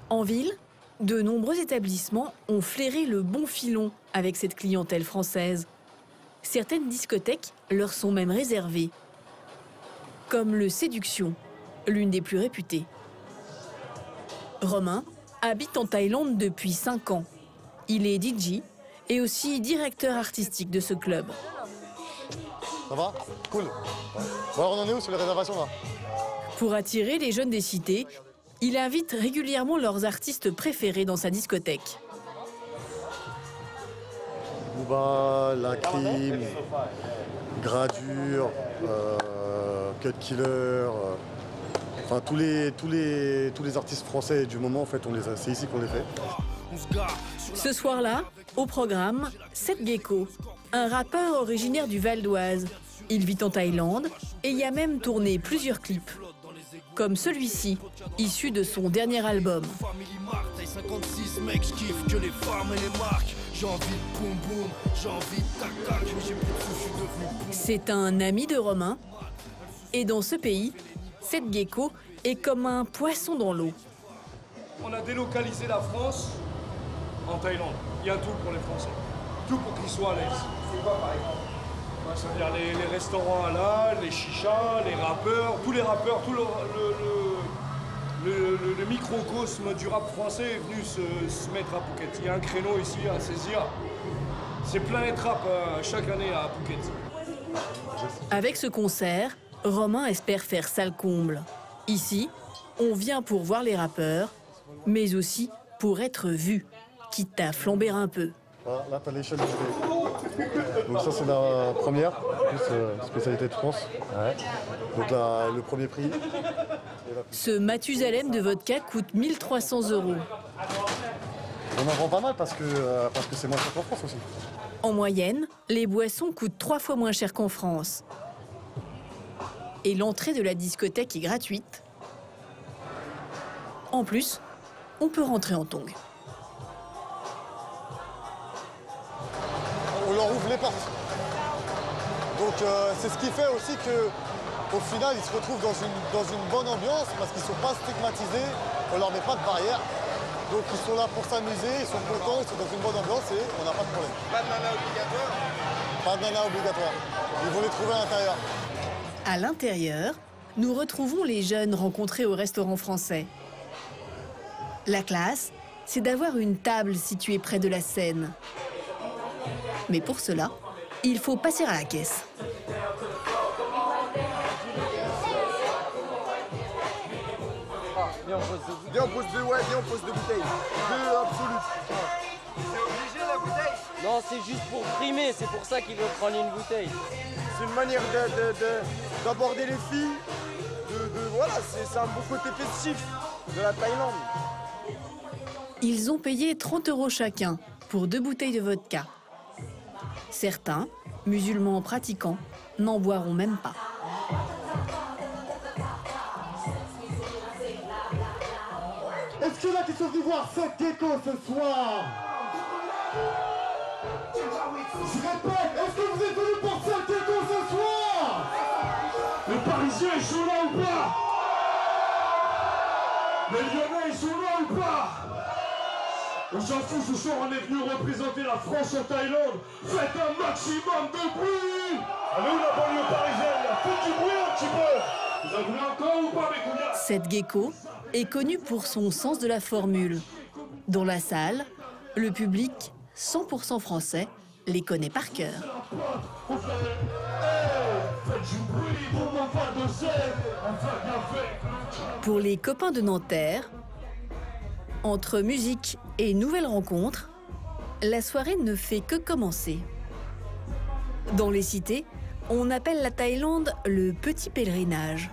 Speaker 1: En ville, de nombreux établissements ont flairé le bon filon avec cette clientèle française. Certaines discothèques leur sont même réservées, comme le Séduction, l'une des plus réputées. Romain habite en Thaïlande depuis 5 ans. Il est DJ et aussi directeur artistique de ce club.
Speaker 5: Ça va? Cool. Bon, alors on en est où sur les réservations là?
Speaker 1: Pour attirer les jeunes des cités, il invite régulièrement leurs artistes préférés dans sa discothèque.
Speaker 5: Booba, La Crime, Gradure, Cut Killer, enfin tous les artistes français du moment en fait, c'est ici qu'on les fait.
Speaker 1: Ce soir-là, au programme, Seth Gecko, un rappeur originaire du Val d'Oise. Il vit en Thaïlande et y a même tourné plusieurs clips, comme celui-ci, issu de son dernier album. C'est un ami de Romain, et dans ce pays, Seth Gecko est comme un poisson dans l'eau.
Speaker 17: On a délocalisé la France en Thaïlande. Il y a tout pour les Français. Tout pour qu'ils soient à l'aise. C'est quoi par exemple? C'est-à-dire les restaurants halal, les chichas, les rappeurs, tous les rappeurs, tout le microcosme du rap français est venu se mettre à Phuket. Il y a un créneau ici à saisir. C'est Planète Rap chaque année à Phuket.
Speaker 1: Avec ce concert, Romain espère faire salle comble. Ici, on vient pour voir les rappeurs, mais aussi pour être vu, quitte à flamber un peu.
Speaker 5: Voilà, là, t'as l'échelle du prix. Donc ça, c'est la première, plus spécialité de France. Ouais. Donc là, le premier prix.
Speaker 1: Ce Mathusalem de vodka coûte 1 300 €.
Speaker 5: On en vend pas mal parce que c'est moins cher qu'en France aussi.
Speaker 1: En moyenne, les boissons coûtent 3 fois moins cher qu'en France. Et l'entrée de la discothèque est gratuite. En plus, on peut rentrer en tongs.
Speaker 5: On leur ouvre les portes. Donc c'est ce qui fait aussi qu'au final, ils se retrouvent dans une bonne ambiance parce qu'ils ne sont pas stigmatisés, on ne leur met pas de barrière. Donc ils sont là pour s'amuser, ils sont contents, ils sont dans une bonne ambiance et on n'a pas de problème.
Speaker 14: Pas de nana obligatoire?
Speaker 5: Pas de nana obligatoire. Ils vont les trouver à l'intérieur.
Speaker 1: À l'intérieur, nous retrouvons les jeunes rencontrés au restaurant français. La classe, c'est d'avoir une table située près de la scène. Mais pour cela, il faut passer à la caisse.
Speaker 14: Viens, on pose deux bouteilles. Deux absolutes. C'est obligé la bouteille?
Speaker 12: Non, c'est juste pour primer, c'est pour ça qu'il veut prendre une bouteille.
Speaker 14: C'est une manière d'aborder les filles. Voilà, c'est un beau côté festif de la Thaïlande.
Speaker 1: Ils ont payé 30 € chacun pour 2 bouteilles de vodka. Certains, musulmans pratiquants, n'en boiront même pas.
Speaker 5: Est-ce qu'il y en a qui sont venus voir 5 Gecko ce soir? Je répète, est-ce que vous êtes venus pour 5 Gecko ce soir?
Speaker 17: Les Parisiens, ils sont là ou pas? Les Lyonnais, ils sont là ou pas? On s'en fout, ce soir, on est venu représenter la France en Thaïlande. Faites un maximum de bruit! Allez où la banlieue parisienne, là? Faites du bruit un petit peu! Vous en voulez encore ou pas, mes couillards?
Speaker 1: Cette gecko est connue pour son sens de la formule. Dans la salle, le public, 100% français, les connaît par cœur. Pour les copains de Nanterre, entre musique et nouvelles rencontres, la soirée ne fait que commencer. Dans les cités, on appelle la Thaïlande le petit pèlerinage.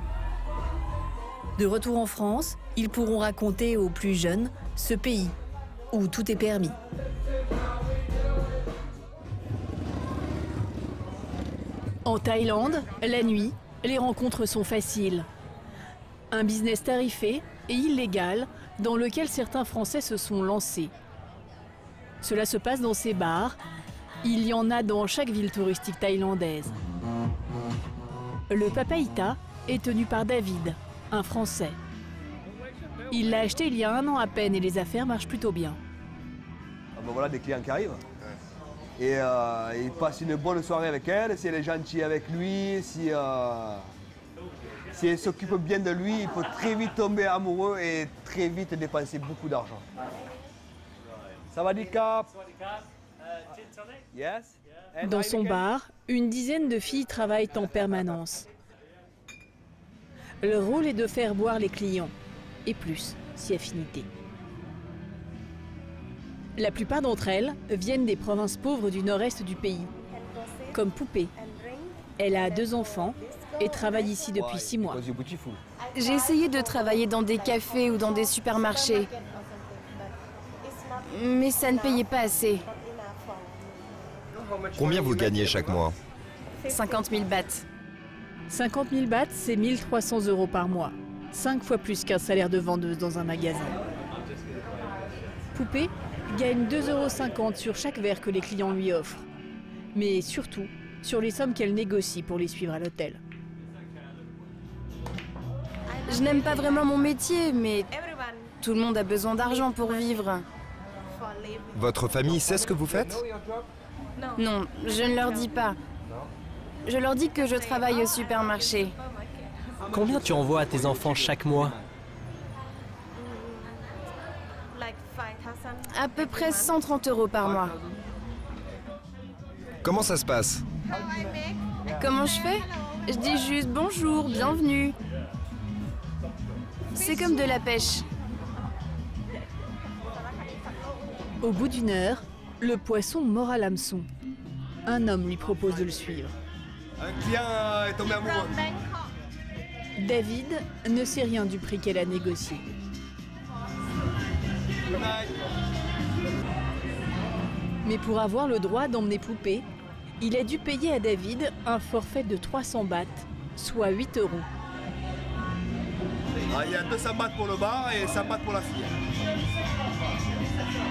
Speaker 1: De retour en France, ils pourront raconter aux plus jeunes ce pays où tout est permis. En Thaïlande, la nuit, les rencontres sont faciles. Un business tarifé et illégal dans lequel certains Français se sont lancés. Cela se passe dans ces bars. Il y en a dans chaque ville touristique thaïlandaise. Le Papaïta est tenu par David, un Français. Il l'a acheté il y a 1 an à peine et les affaires marchent plutôt bien.
Speaker 9: Ben voilà des clients qui arrivent. Et il passe une bonne soirée avec elle, si elle est gentille avec lui, si elle s'occupe bien de lui, il peut très vite tomber amoureux et très vite dépenser beaucoup d'argent. Ça va, Dicap? Yes?
Speaker 1: Dans son bar, une dizaine de filles travaillent en permanence. Leur rôle est de faire boire les clients, et plus, si affinité. La plupart d'entre elles viennent des provinces pauvres du nord-est du pays, comme Poupée. Elle a 2 enfants et travaille ici depuis 6 mois.
Speaker 18: J'ai essayé de travailler dans des cafés ou dans des supermarchés, mais ça ne payait pas assez.
Speaker 16: Combien vous gagnez chaque mois?
Speaker 18: 50 000 bahts.
Speaker 1: 50 000 bahts, c'est 1 300 € par mois. 5 fois plus qu'un salaire de vendeuse dans un magasin. Poupée gagne 2,50 € sur chaque verre que les clients lui offrent. Mais surtout, sur les sommes qu'elle négocie pour les suivre à l'hôtel.
Speaker 18: Je n'aime pas vraiment mon métier, mais tout le monde a besoin d'argent pour vivre.
Speaker 16: Votre famille sait ce que vous faites?
Speaker 18: Non, je ne leur dis pas. Je leur dis que je travaille au supermarché.
Speaker 20: Combien tu envoies à tes enfants chaque mois?
Speaker 18: À peu près 130 € par mois.
Speaker 16: Comment ça se passe?
Speaker 18: Comment je fais? Je dis juste bonjour, bienvenue. C'est comme de la pêche.
Speaker 1: Au bout d'1 heure, le poisson mord à l'hameçon. Un homme lui propose de le suivre.
Speaker 9: Un client est tombé amoureux.
Speaker 1: David ne sait rien du prix qu'elle a négocié. Mais pour avoir le droit d'emmener Poupée, il a dû payer à David un forfait de 300 bahts, soit 8 €.
Speaker 9: Il y a 200 bahts pour le bar et 100 bahts pour la fille.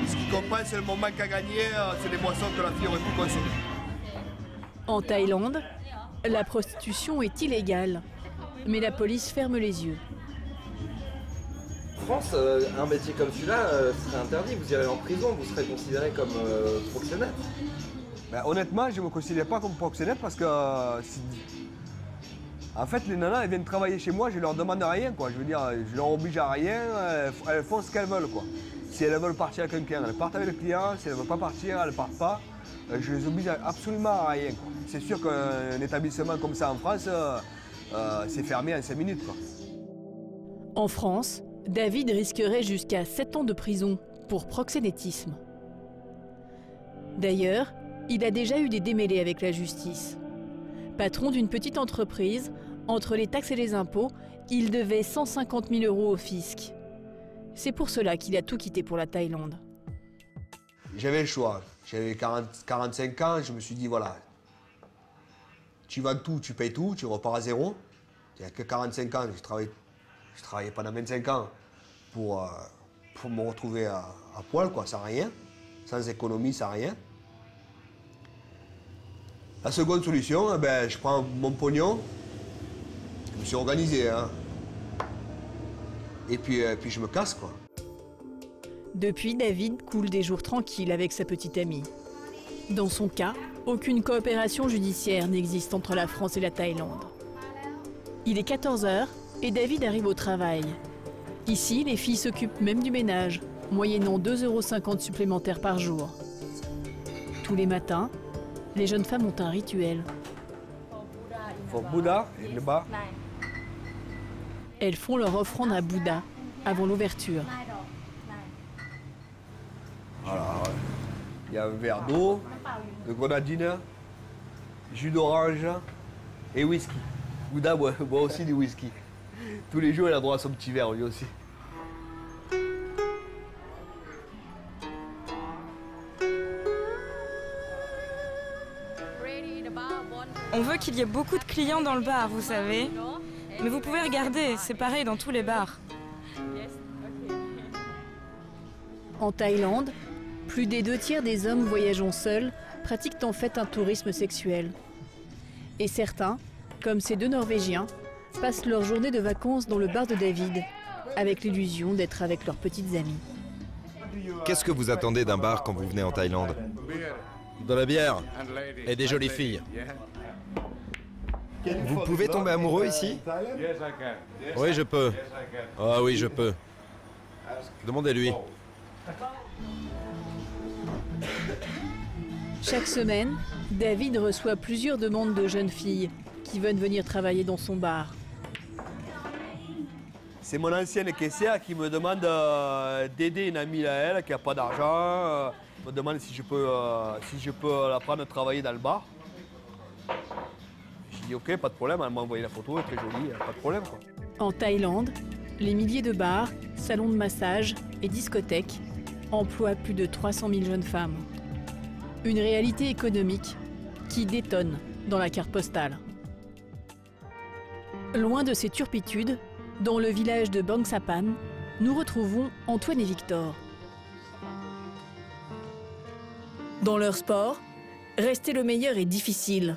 Speaker 9: Ce qui compense le moment qu'a gagné, c'est les boissons que la fille aurait pu consommer.
Speaker 1: En Thaïlande, la prostitution est illégale, mais la police ferme les yeux.
Speaker 21: En France, un métier comme celui-là serait interdit, vous irez en prison, vous serez considéré comme proxénète.
Speaker 9: Ben, honnêtement, je ne me considère pas comme proxénète parce que en fait, les nanas, elles viennent travailler chez moi, je leur demande rien, quoi. Je veux dire, je leur oblige à rien, elles font ce qu'elles veulent, quoi. Si elles veulent partir avec quelqu'un, elles partent avec le client, si elles ne veulent pas partir, elles ne partent pas. je les oblige absolument à rien. C'est sûr qu'un établissement comme ça en France, c'est fermé en 5 minutes, quoi.
Speaker 1: En France, David risquerait jusqu'à 7 ans de prison pour proxénétisme. D'ailleurs, il a déjà eu des démêlés avec la justice. Patron d'une petite entreprise, entre les taxes et les impôts, il devait 150 000 € au fisc. C'est pour cela qu'il a tout quitté pour la Thaïlande.
Speaker 9: J'avais le choix. J'avais 45 ans, je me suis dit, voilà, tu vends tout, tu payes tout, tu repars à zéro. Il n'y a que 45 ans, je travaillais pendant 25 ans pour me retrouver à poil, quoi, sans rien, sans économie, sans rien. La seconde solution, ben, je prends mon pognon, je me suis organisé, hein. Et puis je me casse, quoi.
Speaker 1: Depuis, David coule des jours tranquilles avec sa petite amie. Dans son cas, aucune coopération judiciaire n'existe entre la France et la Thaïlande. Il est 14 h et David arrive au travail. Ici, les filles s'occupent même du ménage, moyennant 2,50 € supplémentaires par jour. Tous les matins, les jeunes femmes ont un rituel.
Speaker 9: Pour Bouddha, et le bas.
Speaker 1: Elles font leur offrande à Bouddha avant l'ouverture.
Speaker 9: Voilà, ouais. Il y a un verre d'eau, de grenadine, jus d'orange et whisky. Bouddha boit aussi du whisky. Tous les jours, il a droit à son petit verre, lui aussi.
Speaker 4: On veut qu'il y ait beaucoup de clients dans le bar, vous savez. Mais vous pouvez regarder, c'est pareil dans tous les bars.
Speaker 1: En Thaïlande, plus des 2/3 des hommes voyageant seuls pratiquent en fait un tourisme sexuel. Et certains, comme ces 2 Norvégiens, passent leur journée de vacances dans le bar de David, avec l'illusion d'être avec leurs petites amies.
Speaker 6: Qu'est-ce que vous attendez d'un bar quand vous venez en Thaïlande?
Speaker 19: De la bière et des jolies filles.
Speaker 6: Vous pouvez tomber amoureux ici?
Speaker 19: Oui, je peux. Ah oui, je peux. Demandez-lui.
Speaker 1: Chaque semaine, David reçoit plusieurs demandes de jeunes filles qui veulent venir travailler dans son bar.
Speaker 9: C'est mon ancienne caissière qui me demande d'aider une amie à elle qui n'a pas d'argent. Me demande si je peux la prendre à travailler dans le bar. Je dis ok, pas de problème, elle m'a envoyé la photo, elle est très jolie, pas de problème, quoi.
Speaker 1: En Thaïlande, les milliers de bars, salons de massage et discothèques emploient plus de 300 000 jeunes femmes. Une réalité économique qui détonne dans la carte postale. Loin de ces turpitudes, dans le village de Bangsapan, nous retrouvons Antoine et Victor. Dans leur sport, rester le meilleur est difficile.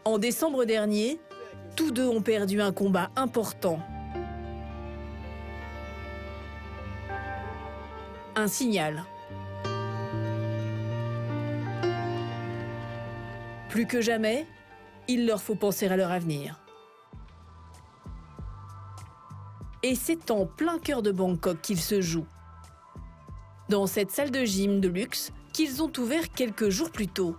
Speaker 1: En décembre dernier, tous deux ont perdu un combat important. Un signal. Plus que jamais, il leur faut penser à leur avenir. Et c'est en plein cœur de Bangkok qu'il se joue. Dans cette salle de gym de luxe qu'ils ont ouvert quelques jours plus tôt.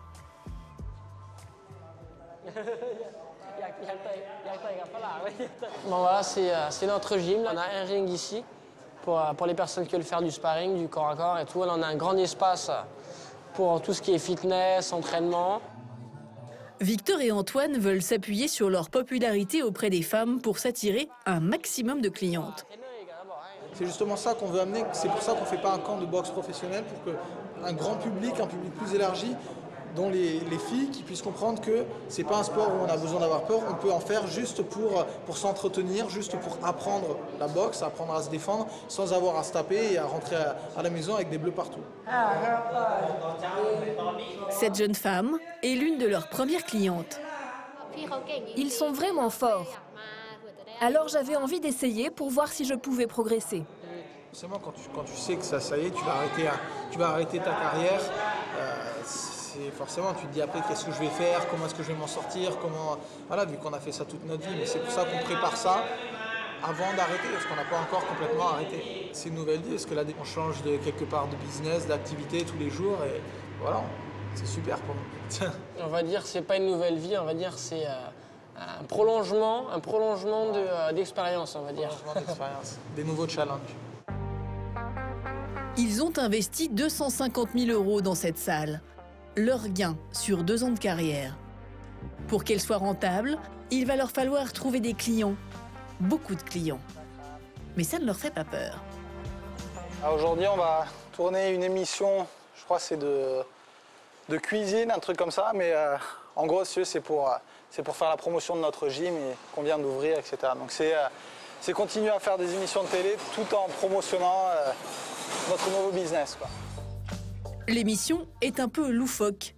Speaker 23: Bon voilà, c'est notre gym. On a un ring ici pour les personnes qui veulent faire du sparring, du corps à corps et tout. Là, on a un grand espace pour tout ce qui est fitness, entraînement.
Speaker 1: Victor et Antoine veulent s'appuyer sur leur popularité auprès des femmes pour s'attirer un maximum de clientes.
Speaker 2: C'est justement ça qu'on veut amener, c'est pour ça qu'on ne fait pas un camp de boxe professionnel, pour qu'un grand public, un public plus élargi, dont les filles qui puissent comprendre que c'est pas un sport où on a besoin d'avoir peur, on peut en faire juste pour s'entretenir, juste pour apprendre la boxe, apprendre à se défendre, sans avoir à se taper et à rentrer à la maison avec des bleus partout.
Speaker 1: Cette jeune femme est l'une de leurs premières clientes.
Speaker 25: Ils sont vraiment forts. Alors j'avais envie d'essayer pour voir si je pouvais progresser.
Speaker 2: Forcément, quand tu sais que ça y est, tu vas arrêter ta carrière, forcément tu te dis après qu'est-ce que je vais faire, comment est-ce que je vais m'en sortir, voilà, vu qu'on a fait ça toute notre vie, mais c'est pour ça qu'on prépare ça avant d'arrêter, parce qu'on n'a pas encore complètement arrêté. C'est une nouvelle vie, parce que là, on change de quelque part de business, d'activité tous les jours, et voilà, c'est super pour nous.
Speaker 23: On va dire que c'est pas une nouvelle vie, on va dire que c'est un prolongement d'expérience, on va dire.
Speaker 2: Un prolongement d'expérience, des nouveaux challenges.
Speaker 1: Ils ont investi 250 000 € dans cette salle. Leur gain sur 2 ans de carrière. Pour qu'elle soit rentable, il va leur falloir trouver des clients. Beaucoup de clients. Mais ça ne leur fait pas peur.
Speaker 2: Aujourd'hui, on va tourner une émission, je crois que c'est de cuisine, un truc comme ça, mais en gros, c'est pour faire la promotion de notre gym qu'on vient d'ouvrir, etc. Donc c'est continuer à faire des émissions de télé tout en promotionnant notre nouveau business, quoi.
Speaker 1: L'émission est un peu loufoque.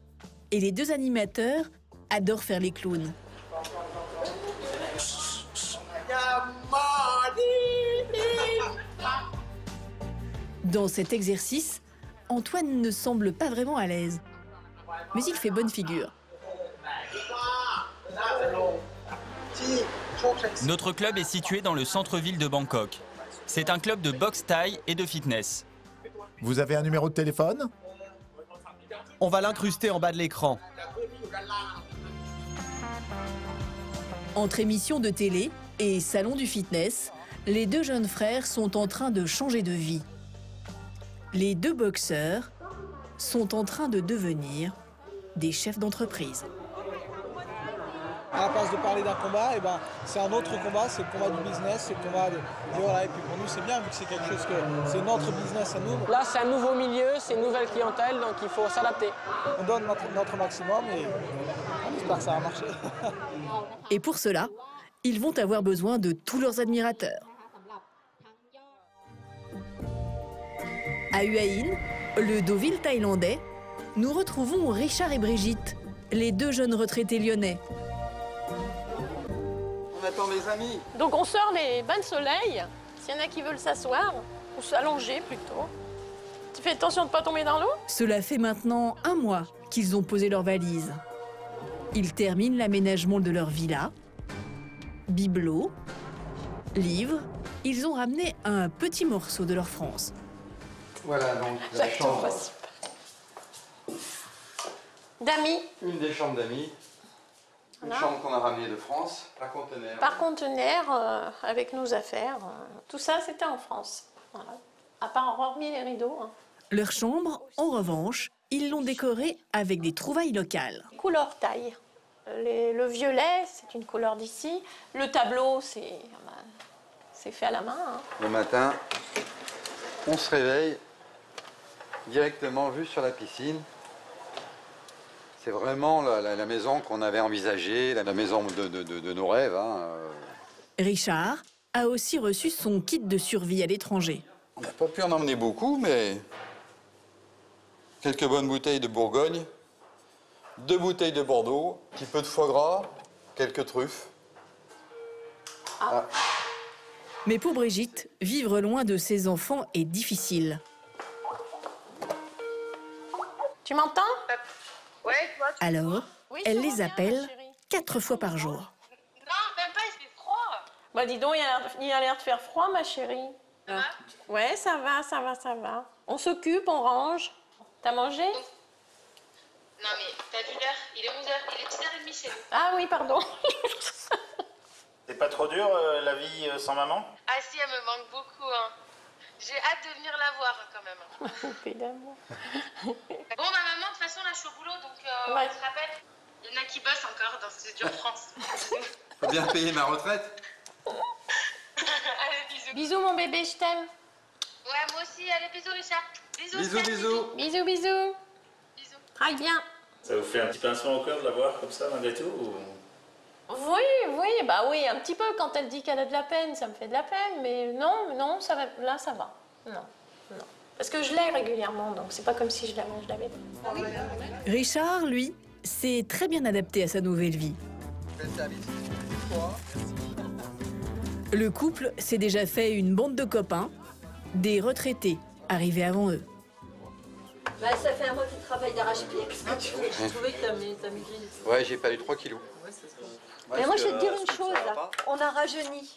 Speaker 1: Et les 2 animateurs adorent faire les clowns. Dans cet exercice, Antoine ne semble pas vraiment à l'aise. Mais il fait bonne figure.
Speaker 7: Notre club est situé dans le centre-ville de Bangkok. C'est un club de boxe thaï et de fitness.
Speaker 22: Vous avez un numéro de téléphone?
Speaker 11: On va l'incruster en bas de l'écran.
Speaker 1: Entre émissions de télé et salon du fitness, les 2 jeunes frères sont en train de changer de vie. Les 2 boxeurs sont en train de devenir des chefs d'entreprise.
Speaker 2: À la place de parler d'un combat, eh ben, c'est un autre combat, c'est le combat du business, c'est le combat de... Et voilà, et puis pour nous, c'est bien, vu que c'est quelque chose que... C'est notre business à nous.
Speaker 23: Là, c'est un nouveau milieu, c'est une nouvelle clientèle, donc il faut s'adapter.
Speaker 2: On donne notre maximum et on espère que ça va marcher.
Speaker 1: Et pour cela, ils vont avoir besoin de tous leurs admirateurs. À Hua Hin, le Deauville thaïlandais, nous retrouvons Richard et Brigitte, les 2 jeunes retraités lyonnais.
Speaker 2: On attend mes amis.
Speaker 8: Donc on sort les bains de soleil, s'il y en a qui veulent s'asseoir, ou s'allonger plutôt. Tu fais attention de ne pas tomber dans l'eau?
Speaker 1: Cela fait maintenant 1 mois qu'ils ont posé leurs valises. Ils terminent l'aménagement de leur villa. Bibelots, livres, ils ont ramené un petit morceau de leur France.
Speaker 16: Voilà donc la chambre.
Speaker 8: D'amis.
Speaker 16: Une des chambres d'amis. Une chambre qu'on a ramenée de France, par conteneur.
Speaker 8: Par conteneur, avec nos affaires. Tout ça, c'était en France. Voilà. À part hormis les rideaux.
Speaker 1: Leur chambre, en revanche, ils l'ont décorée avec des trouvailles locales.
Speaker 8: Couleur thaï. Le violet, c'est une couleur d'ici. Le tableau, c'est fait à la main.
Speaker 16: Le matin, on se réveille directement vue sur la piscine. C'est vraiment la maison qu'on avait envisagée, la maison de nos rêves. Hein.
Speaker 1: Richard a aussi reçu son kit de survie à l'étranger.
Speaker 16: On n'a pas pu en emmener beaucoup, mais quelques bonnes bouteilles de Bourgogne, 2 bouteilles de Bordeaux, un petit peu de foie gras, quelques truffes. Ah.
Speaker 1: Mais pour Brigitte, vivre loin de ses enfants est difficile.
Speaker 8: Tu m'entends? Ouais, toi.
Speaker 1: Alors,
Speaker 8: oui,
Speaker 1: elle les appelle 4 fois par jour.
Speaker 8: Non, même pas, il fait froid. Bah dis donc, il a l'air de faire froid, ma chérie. Ça va? Ouais, ça va. On s'occupe, on range. T'as mangé?
Speaker 10: Non mais, t'as vu l'heure? Il est 11h, il est 10h30 chez nous.
Speaker 8: Ah oui, pardon.
Speaker 13: C'est pas trop dur, la vie sans maman?
Speaker 10: Ah si, elle me manque beaucoup, hein. J'ai hâte de venir la voir, quand même.
Speaker 8: Poupée d'amour.
Speaker 10: Bon, ma maman, de toute façon, là, je suis au boulot, donc on se rappelle. Il y en a qui bossent encore dans ce dur France.
Speaker 16: Faut bien payer ma retraite.
Speaker 10: Allez, bisous.
Speaker 8: Bisous, mon bébé, je t'aime.
Speaker 10: Ouais, moi aussi. Allez, bisous, Richard. Bisous.
Speaker 16: Bisous.
Speaker 8: Bisous. Bisous. Très bien.
Speaker 13: Ça vous fait un petit pincement au cœur de la voir comme ça, malgré tout ou...
Speaker 8: Oui, un petit peu. Quand elle dit qu'elle a de la peine, ça me fait de la peine. Mais non, ça va. Là, ça va. Non. Parce que je l'ai régulièrement, donc c'est pas comme si je l'avais pas.
Speaker 1: Richard, lui, s'est très bien adapté à sa nouvelle vie. Le couple s'est déjà fait une bande de copains, des retraités arrivés avant eux.
Speaker 15: Bah, ça fait un mois que tu travailles d'arrache-pied. Qu'est-ce que tu fais? J'ai trouvé que t'as mis
Speaker 16: Ouais, j'ai perdu 3 kilos.
Speaker 15: Mais moi, je vais te dire une chose, on a rajeuni.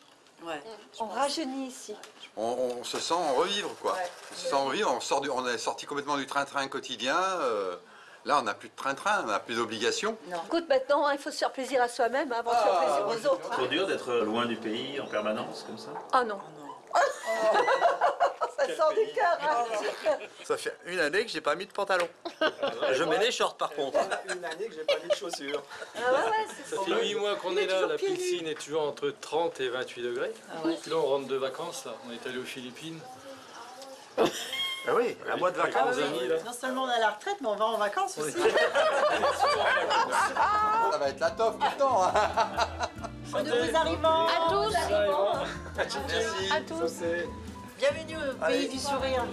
Speaker 15: On rajeunit ici.
Speaker 16: On se sent en revivre, quoi.
Speaker 15: Ouais.
Speaker 16: On se sent en revivre, on est sorti complètement du train-train quotidien. Là, on n'a plus de train-train, on n'a plus d'obligations.
Speaker 15: Écoute, maintenant, il faut se faire plaisir à soi-même avant de faire plaisir aux autres.
Speaker 13: C'est trop dur d'être loin du pays en permanence, comme ça?
Speaker 15: Ah non. Ça sort du cœur.
Speaker 3: Ça fait une année que j'ai pas mis de pantalon. Je mets des shorts par contre.
Speaker 21: Une année que j'ai pas mis de chaussures.
Speaker 15: Ah ouais, c'est
Speaker 5: ça fait 8 mois qu'on est là, la piscine est toujours entre 30 et 28 degrés. Puis là, on rentre de vacances, là. On est allé aux Philippines.
Speaker 21: Ah oui, un mois de vacances.
Speaker 12: Non seulement on a la retraite, mais on va en vacances aussi.
Speaker 16: Ça va être la toffe tout le temps.
Speaker 12: Nous arrivons.
Speaker 8: À tous.
Speaker 16: Merci.
Speaker 8: À tous.
Speaker 12: Bienvenue au pays du sourire.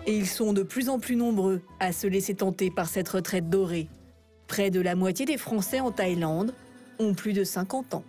Speaker 1: Et ils sont de plus en plus nombreux à se laisser tenter par cette retraite dorée. Près de la moitié des Français en Thaïlande ont plus de 50 ans.